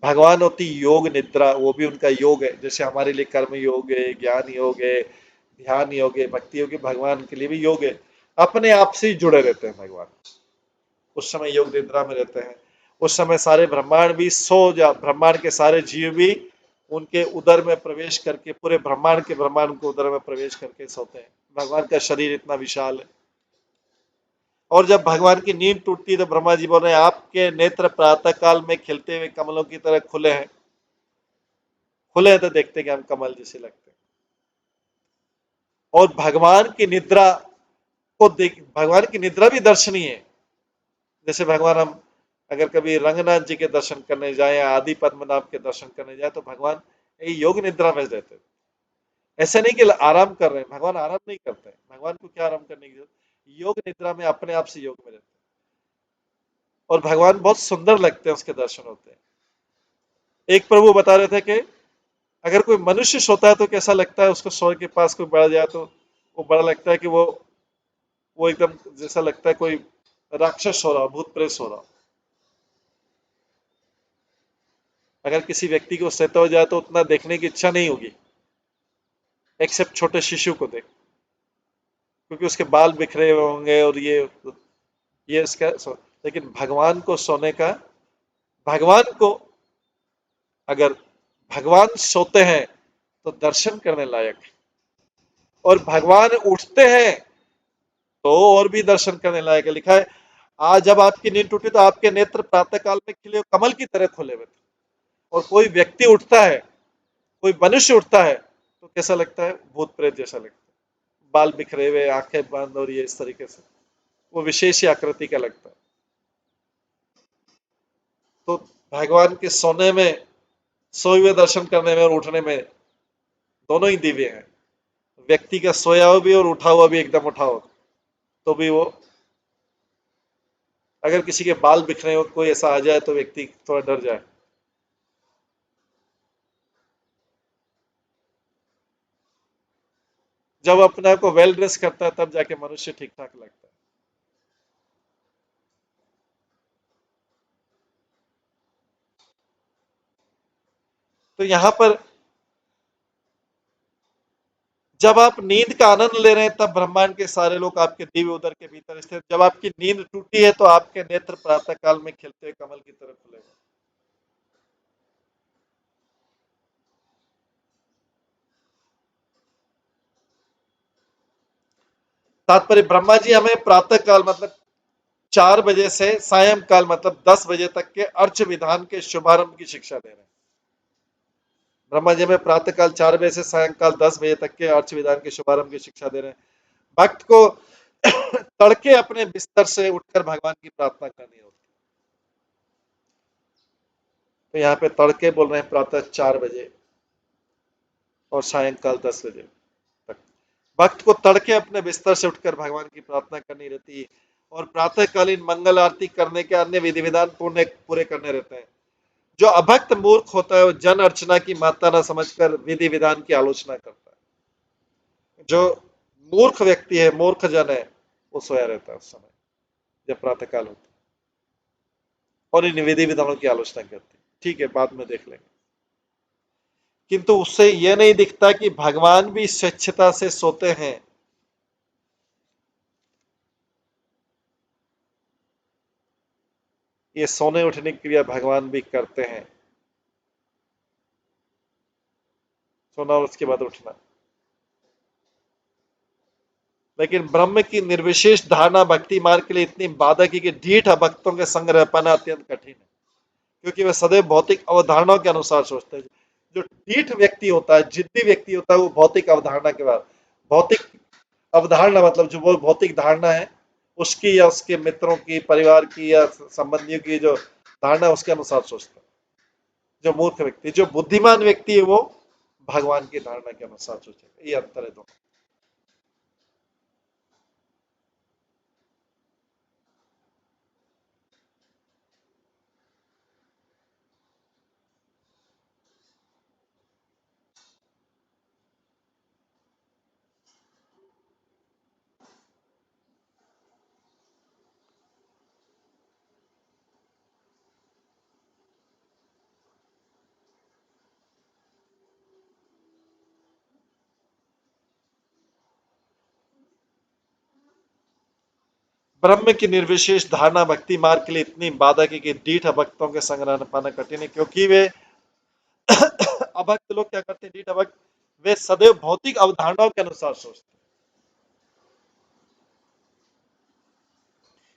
Speaker 1: भगवान होती योग निद्रा, वो भी उनका योग है। जैसे हमारे लिए कर्म योग है, ज्ञान योग है, ध्यान योग है, भक्ति योग है, भगवान के लिए भी योग है। अपने आप से ही जुड़े रहते हैं भगवान। उस समय योग निद्रा में रहते हैं। उस समय सारे ब्रह्मांड भी सो जा, ब्रह्मांड के सारे जीव भी उनके उदर में प्रवेश करके, पूरे ब्रह्मांड के ब्रह्मांड को उदर में प्रवेश करके सोते हैं। भगवान का शरीर इतना विशाल है। और जब भगवान की नींद टूटती है तो ब्रह्मा जी बोल रहे हैं, आपके नेत्र प्रातः काल में खिलते हुए कमलों की तरह खुले हैं। खुले हैं तो देखते हैं कि हम कमल जैसे लगते हैं। और भगवान की निद्रा को देख, भगवान की निद्रा भी दर्शनीय है। जैसे भगवान, हम अगर कभी रंगनाथ जी के दर्शन करने जाए या आदि पद्मनाभ के दर्शन करने जाए तो भगवान योग निद्रा में रहते हैं। ऐसा नहीं कि आराम कर रहे हैं, भगवान आराम नहीं करते हैं। भगवान को क्या आराम करने की जरूरत, योग निद्रा में अपने आप से योग में रहते हैं। और भगवान बहुत सुंदर लगते हैं, उसके दर्शन होते हैं। एक प्रभु बता रहे थे कि अगर कोई मनुष्य सोता है तो कैसा लगता है, उसको सोने के पास कोई बढ़ जाए तो वो बड़ा लगता है कि वो एकदम जैसा लगता है कोई राक्षस हो रहा, भूत प्रेत हो रहा। अगर किसी व्यक्ति को सोते हो जाए तो उतना देखने की इच्छा नहीं होगी, एक्सेप्ट छोटे शिशु को देख, क्योंकि उसके बाल बिखरे हुए होंगे और ये इसका लेकिन भगवान को सोने का, भगवान को अगर भगवान सोते हैं तो दर्शन करने लायक है। और भगवान उठते हैं तो और भी दर्शन करने लायक है। लिखा है, आज जब आपकी नींद टूटी तो आपके नेत्र प्रातः काल में खिले कमल की तरह खुले हुए थे। और कोई व्यक्ति उठता है, कोई मनुष्य उठता है तो कैसा लगता है, भूत प्रेत जैसा लगता है, बाल बिखरे हुए, आंखें बंद, और ये इस तरीके से वो विशेष ही आकृति का लगता है। तो भगवान के सोने में, सोए हुए दर्शन करने में और उठने में दोनों ही दिव्य हैं। व्यक्ति का सोया हुआ भी और उठा हुआ भी एकदम उठा हो तो भी वो, अगर किसी के बाल बिखरे हो, कोई ऐसा आ जाए तो व्यक्ति थोड़ा डर जाए। जब अपने आप को वेल ड्रेस करता है तब जाके मनुष्य ठीक ठाक लगता है। तो यहाँ पर जब आप नींद का आनंद ले रहे हैं तब ब्रह्मांड के सारे लोग आपके दिव्य उदर के भीतर स्थित। जब आपकी नींद टूटी है तो आपके नेत्र प्रातः काल में खिलते हुए कमल की तरह खुलेगा। तात्पर्य, ब्रह्मा जी हमें प्रातः काल मतलब 4 बजे से सायंकाल मतलब 10 बजे तक के अर्च विधान के शुभारंभ की शिक्षा दे रहे हैं। ब्रह्मा जी में प्रातः काल 4 बजे से सायंकाल 10 बजे तक के अर्च विधान के शुभारंभ की शिक्षा दे रहे हैं। भक्त को तड़के अपने बिस्तर से उठकर भगवान की प्रार्थना करनी होती है। तो यहाँ पे तड़के बोल रहे हैं प्रातः 4 बजे और सायंकाल 10 बजे तक। भक्त को तड़के अपने बिस्तर से उठकर भगवान की प्रार्थना करनी रहती है और प्रातःकालीन मंगल आरती करने के अन्य विधि विधान पूरे करने रहते हैं। जो अभक्त मूर्ख होता है वो जन अर्चना की मात्रा न समझकर विधि विधान की आलोचना करता है। जो मूर्ख व्यक्ति है, मूर्ख जन है, वो सोया रहता है उस समय जब प्रातःकाल होता है और इन विधि विधानों की आलोचना करती है। ठीक है, बाद में देख लेंगे। किंतु उससे यह नहीं दिखता कि भगवान भी स्वेच्छता से सोते हैं। ये सोने उठने की क्रिया भगवान भी करते हैं, सोना और उसके बाद उठना। लेकिन ब्रह्म की निर्विशेष धारणा भक्ति मार्ग के लिए इतनी बाधक है कि ढीठ भक्तों के संग रह पाना अत्यंत कठिन है, क्योंकि वे सदैव भौतिक अवधारणाओं के अनुसार सोचते हैं। जो ढीठ व्यक्ति होता है, जिद्दी व्यक्ति होता है, वो भौतिक अवधारणा के बाद, भौतिक अवधारणा मतलब जो वो भौतिक धारणा है उसकी या उसके मित्रों की, परिवार की या संबंधियों की जो धारणा है उसके अनुसार सोचता है। जो मूर्ख व्यक्ति, जो बुद्धिमान व्यक्ति है वो भगवान की धारणा के अनुसार सोचेगा। ये अंतर है दोनों। ब्रह्म की निर्विशेष धारणा भक्ति मार्ग के लिए इतनी बाधक है कि ढीठ भक्तों के संग रह पाना कठिन है, क्योंकि वे अभक्त लोग क्या करते हैं, ढीठ अभक्त, वे सदैव भौतिक अवधारणाओं के अनुसार सोचते हैं।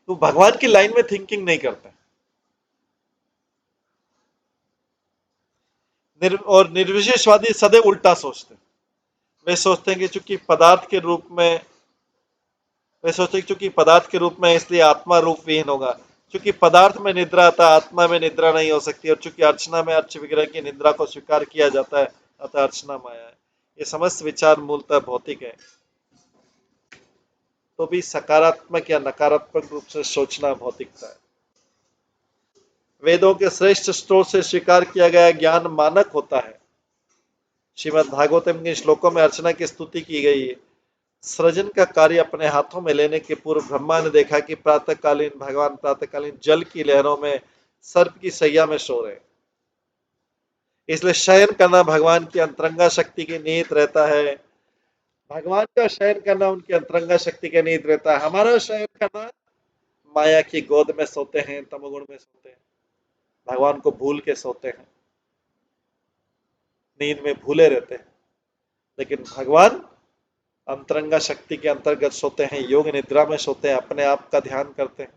Speaker 1: तो भगवान की लाइन में थिंकिंग नहीं करते। और निर्विशेषवादी सदैव उल्टा सोचते हैं। वे सोचते हैं कि चूंकि पदार्थ के रूप में, वे सोचते हैं कि चूंकि पदार्थ के रूप में इसलिए आत्मा रूप विहीन होगा। चूंकि पदार्थ में निद्रा आता, आत्मा में निद्रा नहीं हो सकती, और चूंकि अर्चना में अर्च विग्रह की निद्रा को स्वीकार किया जाता है, अतः अर्चना माया है। ये समस्त विचार मूलतः भौतिक है। तो भी सकारात्मक या नकारात्मक रूप से सोचना भौतिकता है। वेदों के श्रेष्ठ स्रोत से स्वीकार किया गया ज्ञान मानक होता है। श्रीमद् भागवतम के श्लोकों में अर्चना की स्तुति की गई है। सृजन का कार्य अपने हाथों में लेने के पूर्व ब्रह्मा ने देखा कि प्रातःकालीन भगवान प्रातःकालीन जल की लहरों में सर्प की सैया में सो रहे। इसलिए शयन करना भगवान की अंतरंगा शक्ति के निहित रहता है। भगवान का शयन करना उनकी अंतरंगा शक्ति के निहित रहता है। हमारा शयन करना माया की गोद में सोते हैं, तमोगुण में सोते हैं, भगवान को भूल के सोते हैं, नींद में भूले रहते हैं। लेकिन भगवान अंतरंगा शक्ति के अंतर्गत सोते हैं, योग निद्रा में सोते हैं, अपने आप का ध्यान करते हैं।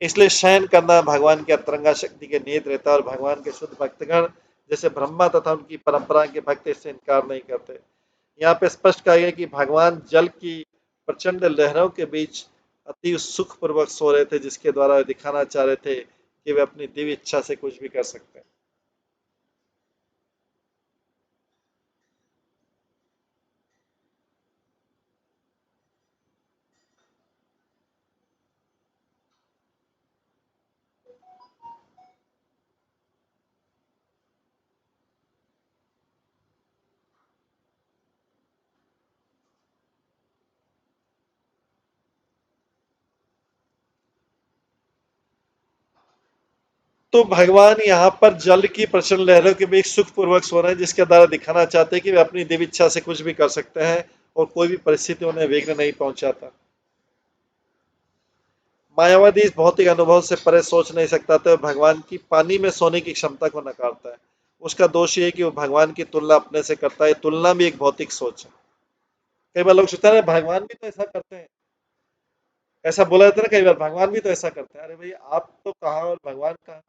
Speaker 1: इसलिए शयन करना भगवान की अंतरंगा शक्ति के निहित रहता है और भगवान के शुद्ध भक्तगण जैसे ब्रह्मा तथा उनकी परंपरा के भक्त इससे इनकार नहीं करते। यहाँ पे स्पष्ट कहा गया कि भगवान जल की प्रचंड लहरों के बीच अति सुखपूर्वक सो रहे थे, जिसके द्वारा वे दिखाना चाह रहे थे कि वे अपनी दिव्य इच्छा से कुछ भी कर सकते हैं। तो भगवान यहाँ पर जल की प्रचंड लहरों के बीच सुखपूर्वक सो रहे हैं, जिसके द्वारा दिखाना चाहते हैं कि वे अपनी दिव्य इच्छा से कुछ भी कर सकते हैं और कोई भी परिस्थिति उन्हें विघ्न नहीं पहुंचाता। मायावादी इस भौतिक अनुभव से परे सोच नहीं सकता, तो भगवान की पानी में सोने की क्षमता को नकारता है। उसका दोष ये है कि वो भगवान की तुलना अपने से करता है। तुलना भी एक भौतिक सोच है। कई बार लोग सोचते हैं भगवान भी तो ऐसा करते हैं, ऐसा बोला जाता है ना कई बार, भगवान भी तो ऐसा करते हैं। अरे भाई, आप तो कहाँ और भगवान कहाँ।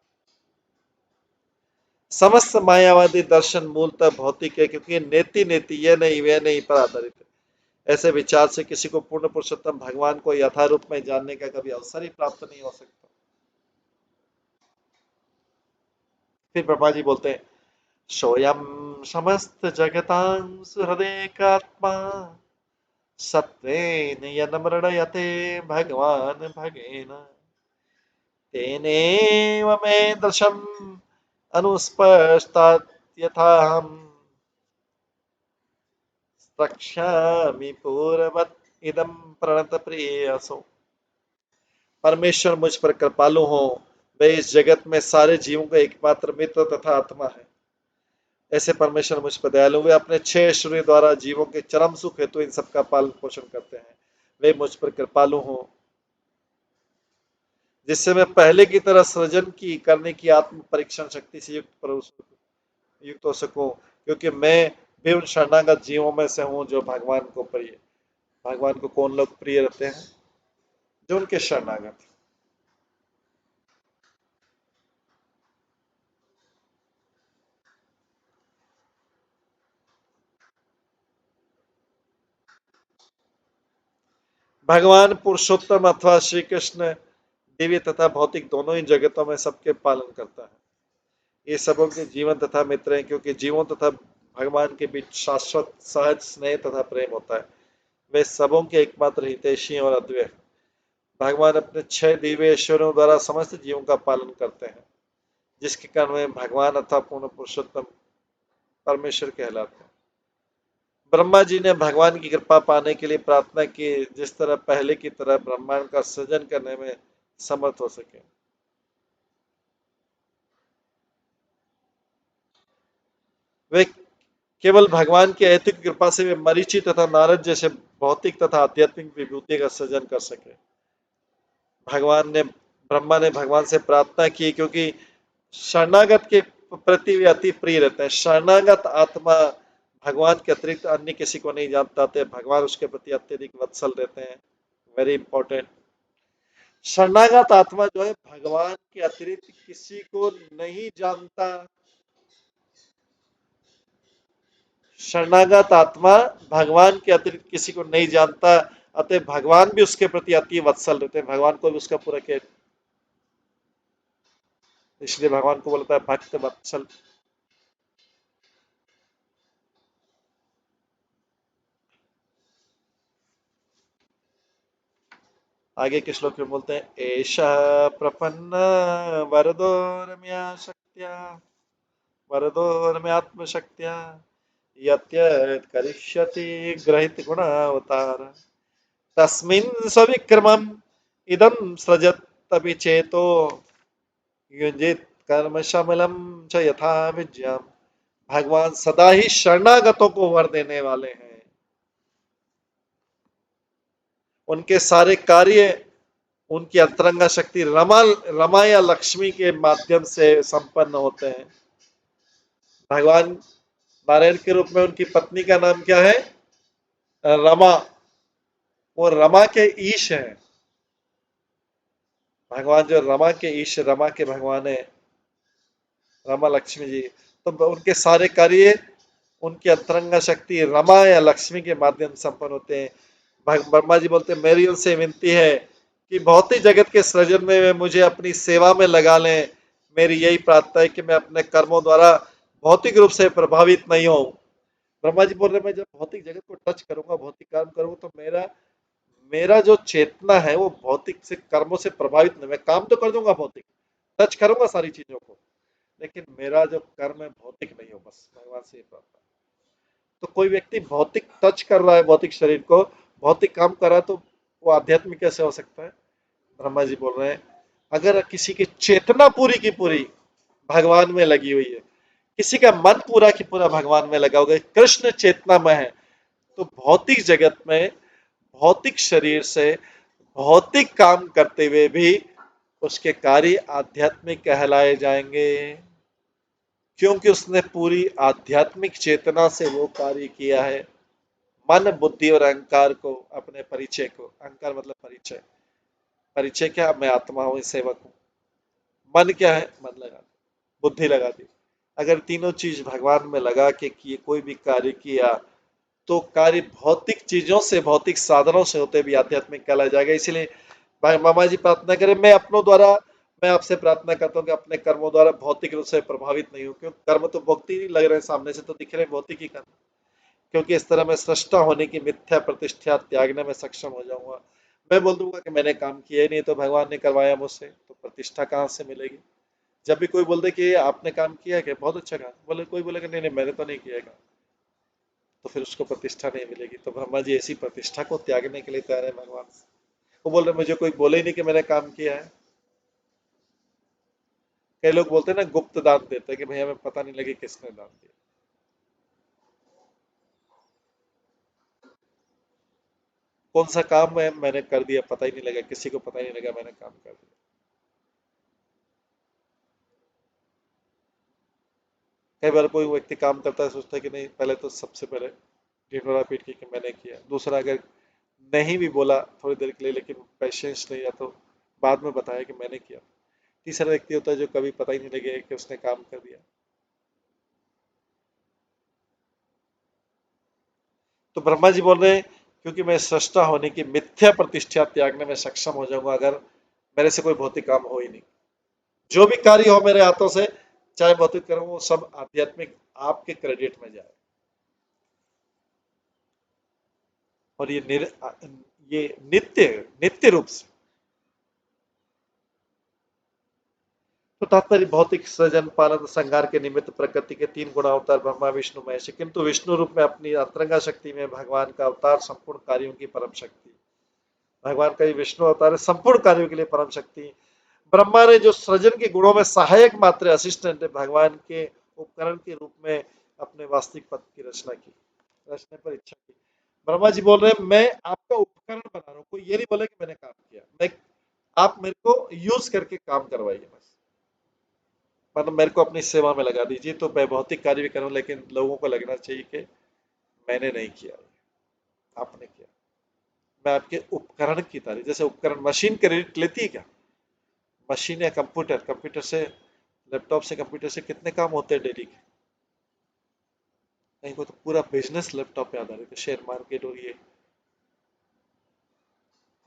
Speaker 1: समस्त मायावादी दर्शन मूलतः भौतिक है, क्योंकि नेति नेति ये नहीं वे नहीं पर आधारित है। ऐसे विचार से किसी को पूर्ण पुरुषोत्तम भगवान को यथारूप में जानने का कभी अवसर ही प्राप्त नहीं हो सकता। फिर ब्रह्मा जी बोलते हैं, सोयम समस्त जगतां सुहृदेकात्मा सत्वेन यन्मृणयते भगवान भगेन तेनेव मे दृशम अनुस्पष्टात् यथाहं रक्ष्यामि पूर्ववत् इदं प्रणत प्रेयसो। परमेश्वर मुझ पर कृपालु हो, वे इस जगत में सारे जीवों का एकमात्र मित्र तथा आत्मा है। ऐसे परमेश्वर मुझ पर दयालु, वे अपने 6 ऐश्वर्य द्वारा जीवों के चरम सुख हेतु इन सबका पालन पोषण करते हैं। वे मुझ पर कृपालु हो, जिससे मैं पहले की तरह सृजन की करने की आत्म परीक्षण शक्ति से युक्त हो सकूं, क्योंकि मैं भी उन शरणागत जीवों में से हूं जो भगवान को प्रिय। भगवान को कौन लोग प्रिय रहते हैं? जो उनके शरणागत। भगवान पुरुषोत्तम अथवा श्री कृष्ण दिव्य तथा भौतिक दोनों ही जगतों में सबके पालन करता है। ये सबों के जीवन तथा मित्र हैं, क्योंकि जीवों तथा भगवान के बीच शाश्वत सहज स्नेह तथा प्रेम होता है। वे सबों के एकमात्र हितैषी और अद्वैय। भगवान अपने 6 दिव्य ऐश्वर्यों द्वारा समस्त जीवों का पालन करते हैं, जिसके कारण वे भगवान अथवा पूर्ण पुरुषोत्तम परमेश्वर कहलाते हैं। ब्रह्मा जी ने भगवान की कृपा पाने के लिए प्रार्थना की, जिस तरह पहले की तरह ब्रह्मांड का सृजन करने में समर्थ हो सके। वे केवल भगवान की अहेतुक कृपा से वे मरीचि तथा नारद जैसे भौतिक तथा आध्यात्मिक विभूति का सृजन कर सके। ब्रह्मा ने भगवान से प्रार्थना की, क्योंकि शरणागत के प्रति वे अति प्रिय रहते हैं। शरणागत आत्मा भगवान के अतिरिक्त अन्य किसी को नहीं जानता थे, भगवान उसके प्रति अत्यधिक वत्सल रहते हैं। Very important. शरणागत आत्मा जो है भगवान के अतिरिक्त किसी को नहीं जानता। शरणागत आत्मा भगवान के अतिरिक्त किसी को नहीं जानता, अतः भगवान भी उसके प्रति अति वत्सल रहते हैं। भगवान को भी उसका पूरा के, इसलिए भगवान को बोलता है भक्त वत्सल। आगे के श्लोक में बोलते हैं, एषा प्रपन्न वरदोर्म्या शक्त्या वरदोर्म्यात्मशक्त्या यत्यत् करिष्यति ग्रहित गुणावतार तस्मिन् सविक्रमम् इदं सृजत् तपि चेतो युञ्जित कर्म शमलम च यथा विज्ञाम। भगवान सदा ही शरणागतों को वर देने वाले हैं। उनके सारे कार्य उनकी अंतरंगा शक्ति रमा या लक्ष्मी के माध्यम से संपन्न होते हैं। भगवान नारायण के रूप में उनकी पत्नी का नाम क्या है? रमा। वो रमा के ईश हैं। भगवान जो रमा के ईश, रमा के भगवान है, रमा लक्ष्मी जी। तो उनके सारे कार्य उनकी अंतरंगा शक्ति रमा या लक्ष्मी के माध्यम से संपन्न होते हैं। ब्रह्मा जी बोलते हैं, मेरी उनसे विनती है कि भौतिक जगत के सृजन में वे मुझे अपनी सेवा में लगा लें। मेरी यही प्रार्थना है कि मैं अपने कर्मों द्वारा भौतिक रूप से प्रभावित नहीं हूं। ब्रह्मा जी बोल रहे मैं जब भौतिक जगत को टच करूंगा, भौतिक काम करूंगा, तो मेरा मेरा जो चेतना है वो भौतिक से कर्मों से प्रभावित नहीं। मैं काम तो कर दूंगा भौतिक, टच करूंगा सारी चीजों को, लेकिन मेरा जो कर्म है भौतिक नहीं हो, बस भगवान से ये प्रार्थना। तो कोई व्यक्ति भौतिक टच कर रहा है, भौतिक शरीर को भौतिक काम कर रहा है, तो वो आध्यात्मिक कैसे हो सकता है? ब्रह्मा जी बोल रहे हैं अगर किसी की चेतना पूरी की पूरी भगवान में लगी हुई है, किसी का मन पूरा की पूरा भगवान में लगा होगा, कृष्ण चेतना में है, तो भौतिक जगत में भौतिक शरीर से भौतिक काम करते हुए भी उसके कार्य आध्यात्मिक कहलाए जाएंगे, क्योंकि उसने पूरी आध्यात्मिक चेतना से वो कार्य किया है। मन बुद्धि और अहंकार को, अपने परिचय को, अहंकार मतलब परिचय, परिचय क्या, मैं आत्मा हूं, सेवक हूं। मन क्या है, मन लगा दी, बुद्धि लगा दी। अगर तीनों चीज भगवान में लगा के किए कोई भी कार्य किया, तो कार्य भौतिक चीजों से, भौतिक साधनों से होते भी आध्यात्मिक कहला जाएगा। इसलिए भाई मामा जी प्रार्थना करें, मैं अपनों द्वारा, मैं आपसे प्रार्थना करता हूँ कि अपने कर्मों द्वारा भौतिक रूप से प्रभावित नहीं हूँ, क्योंकि कर्म तो भौतिक ही लग रहे हैं, सामने से तो दिख रहे हैं भौतिक ही कर्म। क्योंकि इस तरह मैं सृष्टा होने की मिथ्या प्रतिष्ठा त्यागने में सक्षम हो जाऊंगा। मैं बोल दूंगा कि मैंने काम किया ही नहीं, तो भगवान ने करवाया मुझसे, तो प्रतिष्ठा कहाँ से मिलेगी? जब भी कोई बोल दे कि आपने काम किया है, कि बहुत अच्छा काम, बोले कोई बोलेगा नहीं नहीं मैंने तो नहीं किया काम, तो फिर उसको प्रतिष्ठा नहीं मिलेगी। तो ब्रह्मा जी ऐसी प्रतिष्ठा को त्यागने के लिए तैयार है भगवान से। वो बोल रहे मुझे कोई बोले ही नहीं कि मैंने काम किया है। कई लोग बोलते हैं ना, गुप्त दान देते हैं कि भैया हमें पता नहीं लगे किसने दान दिया। कौन सा काम है मैंने कर दिया, पता ही नहीं लगा, किसी को पता ही नहीं लगा मैंने काम कर दिया। कई बार कोई व्यक्ति काम करता है, सोचता है कि नहीं पहले तो सबसे पहले ढिंढोरा पीट के कि मैंने किया। दूसरा अगर नहीं भी बोला थोड़ी देर के लिए, लेकिन पेशेंस नहीं है, तो बाद में बताया कि मैंने किया। तीसरा व्यक्ति होता है जो कभी पता ही नहीं लगे कि उसने काम कर दिया। तो ब्रह्मा जी बोल रहे हैं क्योंकि मैं सृष्टा होने की मिथ्या प्रतिष्ठा त्यागने में सक्षम हो जाऊंगा अगर मेरे से कोई भौतिक काम हो ही नहीं। जो भी कार्य हो मेरे हाथों से, चाहे भौतिक करूं, वो सब आध्यात्मिक आपके क्रेडिट में जाए। और ये नित्य नित्य रूप से। तो तात्पर्य भौतिक सृजन पालन संहार के निमित्त प्रकृति के तीन गुण अवतार ब्रह्मा विष्णु महेश, किंतु विष्णु रूप में अपनी अंतरंगा शक्ति में भगवान का अवतार संपूर्ण कार्यों की परम शक्ति। भगवान का ये विष्णु अवतार है संपूर्ण कार्यों के लिए परम शक्ति। ब्रह्मा ने जो सृजन के गुणों में सहायक मात्र असिस्टेंट भगवान के उपकरण के रूप में अपने वास्तविक पद की रचना की, रचने पर इच्छा की। ब्रह्मा जी बोल रहे हैं मैं आपका उपकरण बना रहा हूँ, कोई ये नहीं बोले कि मैंने काम किया। मैं, आप मेरे को यूज करके काम करवाइए बस, मतलब मेरे को अपनी सेवा में लगा दीजिए, तो मैं भौतिक कार्य भी करूँ, लेकिन लोगों को लगना चाहिए कि मैंने नहीं किया, आपने किया। मैं आपके उपकरण की तारीफ, जैसे उपकरण मशीन क्रेडिट लेती है क्या? मशीन या कंप्यूटर, कंप्यूटर से, लैपटॉप से, कंप्यूटर से कितने काम होते हैं डेली के? कहीं को तो पूरा बिजनेस लैपटॉप पे आधारित है, शेयर मार्केट और ये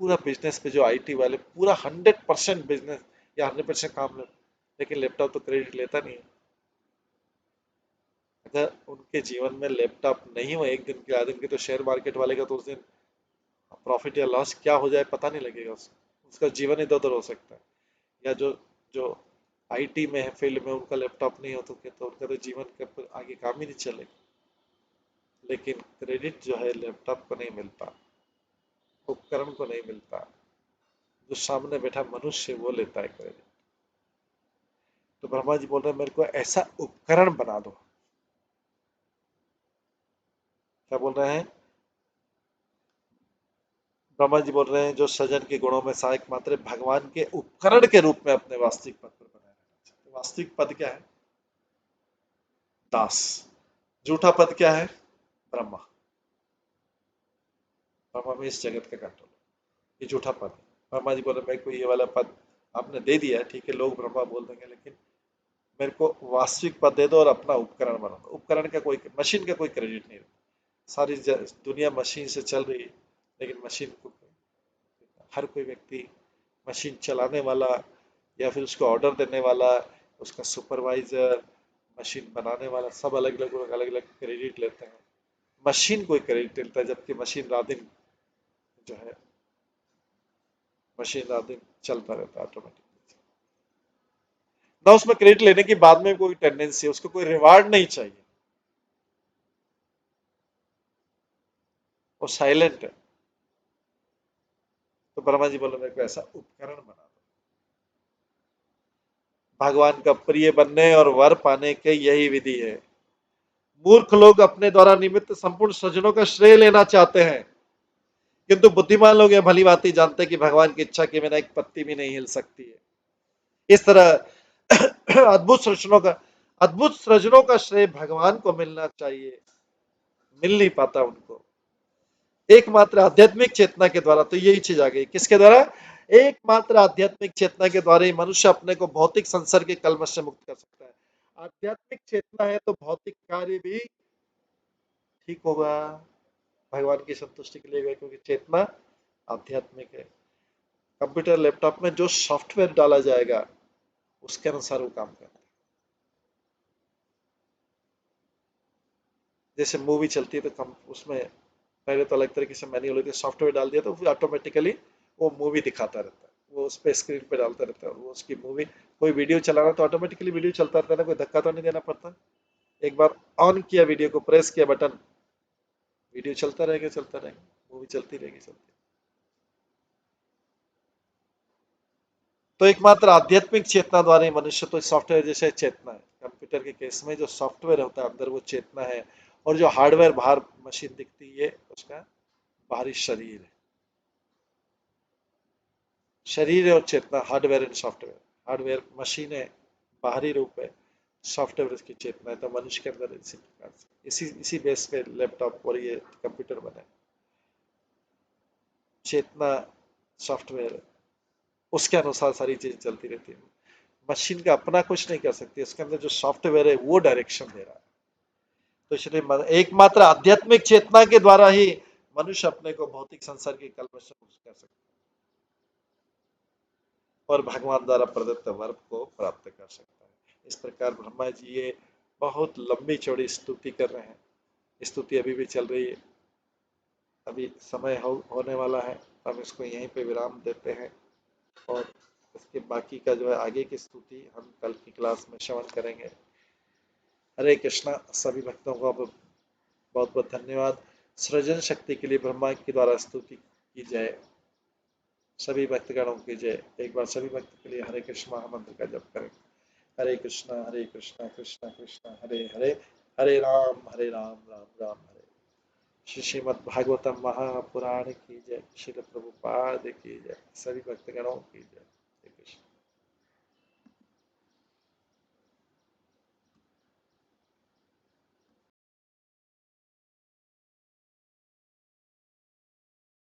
Speaker 1: पूरा बिजनेस पे, जो आईटी वाले पूरा 100% बिजनेस या 100% काम ले, लेकिन लैपटॉप तो क्रेडिट लेता नहीं है। अगर उनके जीवन में लैपटॉप नहीं हो एक दिन के, आधे दिन के, तो शेयर मार्केट वाले का तो उस दिन प्रॉफिट या लॉस क्या हो जाए पता नहीं लगेगा उसको, उसका जीवन इधर उधर हो सकता है। या जो जो आईटी में है, फील्ड में, उनका लैपटॉप नहीं हो तो क्या, तो उनका तो जीवन के आगे काम ही नहीं चलेगा। लेकिन क्रेडिट जो है लैपटॉप को नहीं मिलता, उपकरण को नहीं मिलता, जो सामने बैठा मनुष्य वो लेता है क्रेडिट। तो ब्रह्मा जी बोल रहे हैं मेरे को ऐसा उपकरण बना दो। क्या बोल रहे हैं? ब्रह्मा जी बोल रहे हैं जो सजन के गुणों में सहायक मात्र भगवान के उपकरण के रूप में अपने वास्तविक पद पर बनाए रखना चाहते हैं। वास्तविक पद क्या है? दास। झूठा पद क्या है? ब्रह्मा। ब्रह्मा में इस जगत का कंट्रोल, ये झूठा पद है। ब्रह्मा जी बोले मेरे को ये वाला पद आपने दे दिया है, ठीक है, लोग ब्रह्मा बोल देंगे, लेकिन मेरे को वास्तविक पद दे दो और अपना उपकरण बना दो। उपकरण का कोई, मशीन का कोई क्रेडिट नहीं। सारी दुनिया मशीन से चल रही है, लेकिन मशीन को हर कोई व्यक्ति मशीन चलाने वाला या फिर उसको ऑर्डर देने वाला, उसका सुपरवाइजर, मशीन बनाने वाला, सब अलग अलग लोग अलग अलग क्रेडिट लेते हैं। मशीन कोई क्रेडिट लेता है, जबकि मशीन रात दिन जो है, मशीन रात दिन चलता रहता है ऑटोमेटिक। ना उसमें क्रेडिट लेने की बाद में कोई टेंडेंसी है, उसको कोई रिवार्ड नहीं चाहिए, वो साइलेंट है। तो ब्रह्मा जी बोले मेरे को ऐसा उपकरण बना दो। भगवान का प्रिय बनने और वर पाने की यही विधि है। मूर्ख लोग अपने द्वारा निमित्त संपूर्ण सज्जनों का श्रेय लेना चाहते हैं, किंतु बुद्धिमान लोग यह भली भांति जानते हैं कि भगवान की इच्छा के बिना एक पत्ती भी नहीं हिल सकती है। इस तरह अद्भुत सृजनों का श्रेय भगवान को मिलना चाहिए, मिल नहीं पाता उनको। एकमात्र आध्यात्मिक चेतना के द्वारा, तो यही चीज आ गई, किसके द्वारा? एकमात्र आध्यात्मिक चेतना के द्वारा ही मनुष्य अपने को भौतिक संसार के कलमश से मुक्त कर सकता है। आध्यात्मिक चेतना है तो भौतिक कार्य भी ठीक होगा, भगवान की संतुष्टि के लिए गए, क्योंकि चेतना आध्यात्मिक है। कंप्यूटर लैपटॉप में जो सॉफ्टवेयर डाला जाएगा उसके अनुसार वो काम करता है। जैसे मूवी चलती है तो कम उसमें पहले तो अलग तरीके से मैन्युअल होती है, सॉफ्टवेयर डाल दिया तो फिर ऑटोमेटिकली वो मूवी दिखाता रहता है, वो उस पर स्क्रीन पे डालता रहता है, वो उसकी मूवी। कोई वीडियो चलाना तो ऑटोमेटिकली वीडियो चलता रहता है ना, कोई धक्का तो नहीं देना पड़ता। एक बार ऑन किया वीडियो को, प्रेस किया बटन, वीडियो चलता रहेगा, मूवी चलती रहेगी चलती। तो एकमात्र आध्यात्मिक चेतना द्वारा ही मनुष्य, तो सॉफ्टवेयर जैसे चेतना है, कंप्यूटर के केस में जो सॉफ्टवेयर होता है अंदर वो चेतना है, और जो हार्डवेयर बाहर मशीन दिखती है उसका बाहरी शरीर है। शरीर है और चेतना, hardware and software. Hardware machine है, बाहरी रूप है, सॉफ्टवेयर उसकी चेतना है। तो मनुष्य के अंदर इसी प्रकार से इसी इसी बेस पे लैपटॉप और ये कंप्यूटर बने। चेतना सॉफ्टवेयर है, उसके अनुसार सारी चीजें चलती रहती है। मशीन का अपना कुछ नहीं कर सकती, उसके अंदर जो सॉफ्टवेयर है वो डायरेक्शन दे रहा है। तो इसलिए एकमात्र आध्यात्मिक चेतना के द्वारा ही मनुष्य अपने को भौतिक संसार की कल्पना से मुक्त कर सकता है और भगवान द्वारा प्रदत्त वर को प्राप्त कर सकता है। इस प्रकार ब्रह्मा जी ये बहुत लंबी चौड़ी स्तुति कर रहे हैं। स्तुति अभी भी चल रही है, अभी समय होने वाला है, हम इसको यहीं पे विराम देते हैं, और इसके बाकी का जो है आगे की स्तुति हम कल की क्लास में श्रवण करेंगे। हरे कृष्णा। सभी भक्तों को बहुत बहुत धन्यवाद। सृजन शक्ति के लिए ब्रह्मा के द्वारा स्तुति की जाए, सभी भक्तगणों की जय। एक बार सभी भक्त के लिए हरे कृष्णा मंत्र का जप करें। हरे कृष्णा कृष्णा कृष्णा हरे हरे, हरे राम राम राम हरे। श्रीमद् भागवतम महापुराण की जय, श्रील प्रभुपाद की जय, सभी भक्तगणों की जय।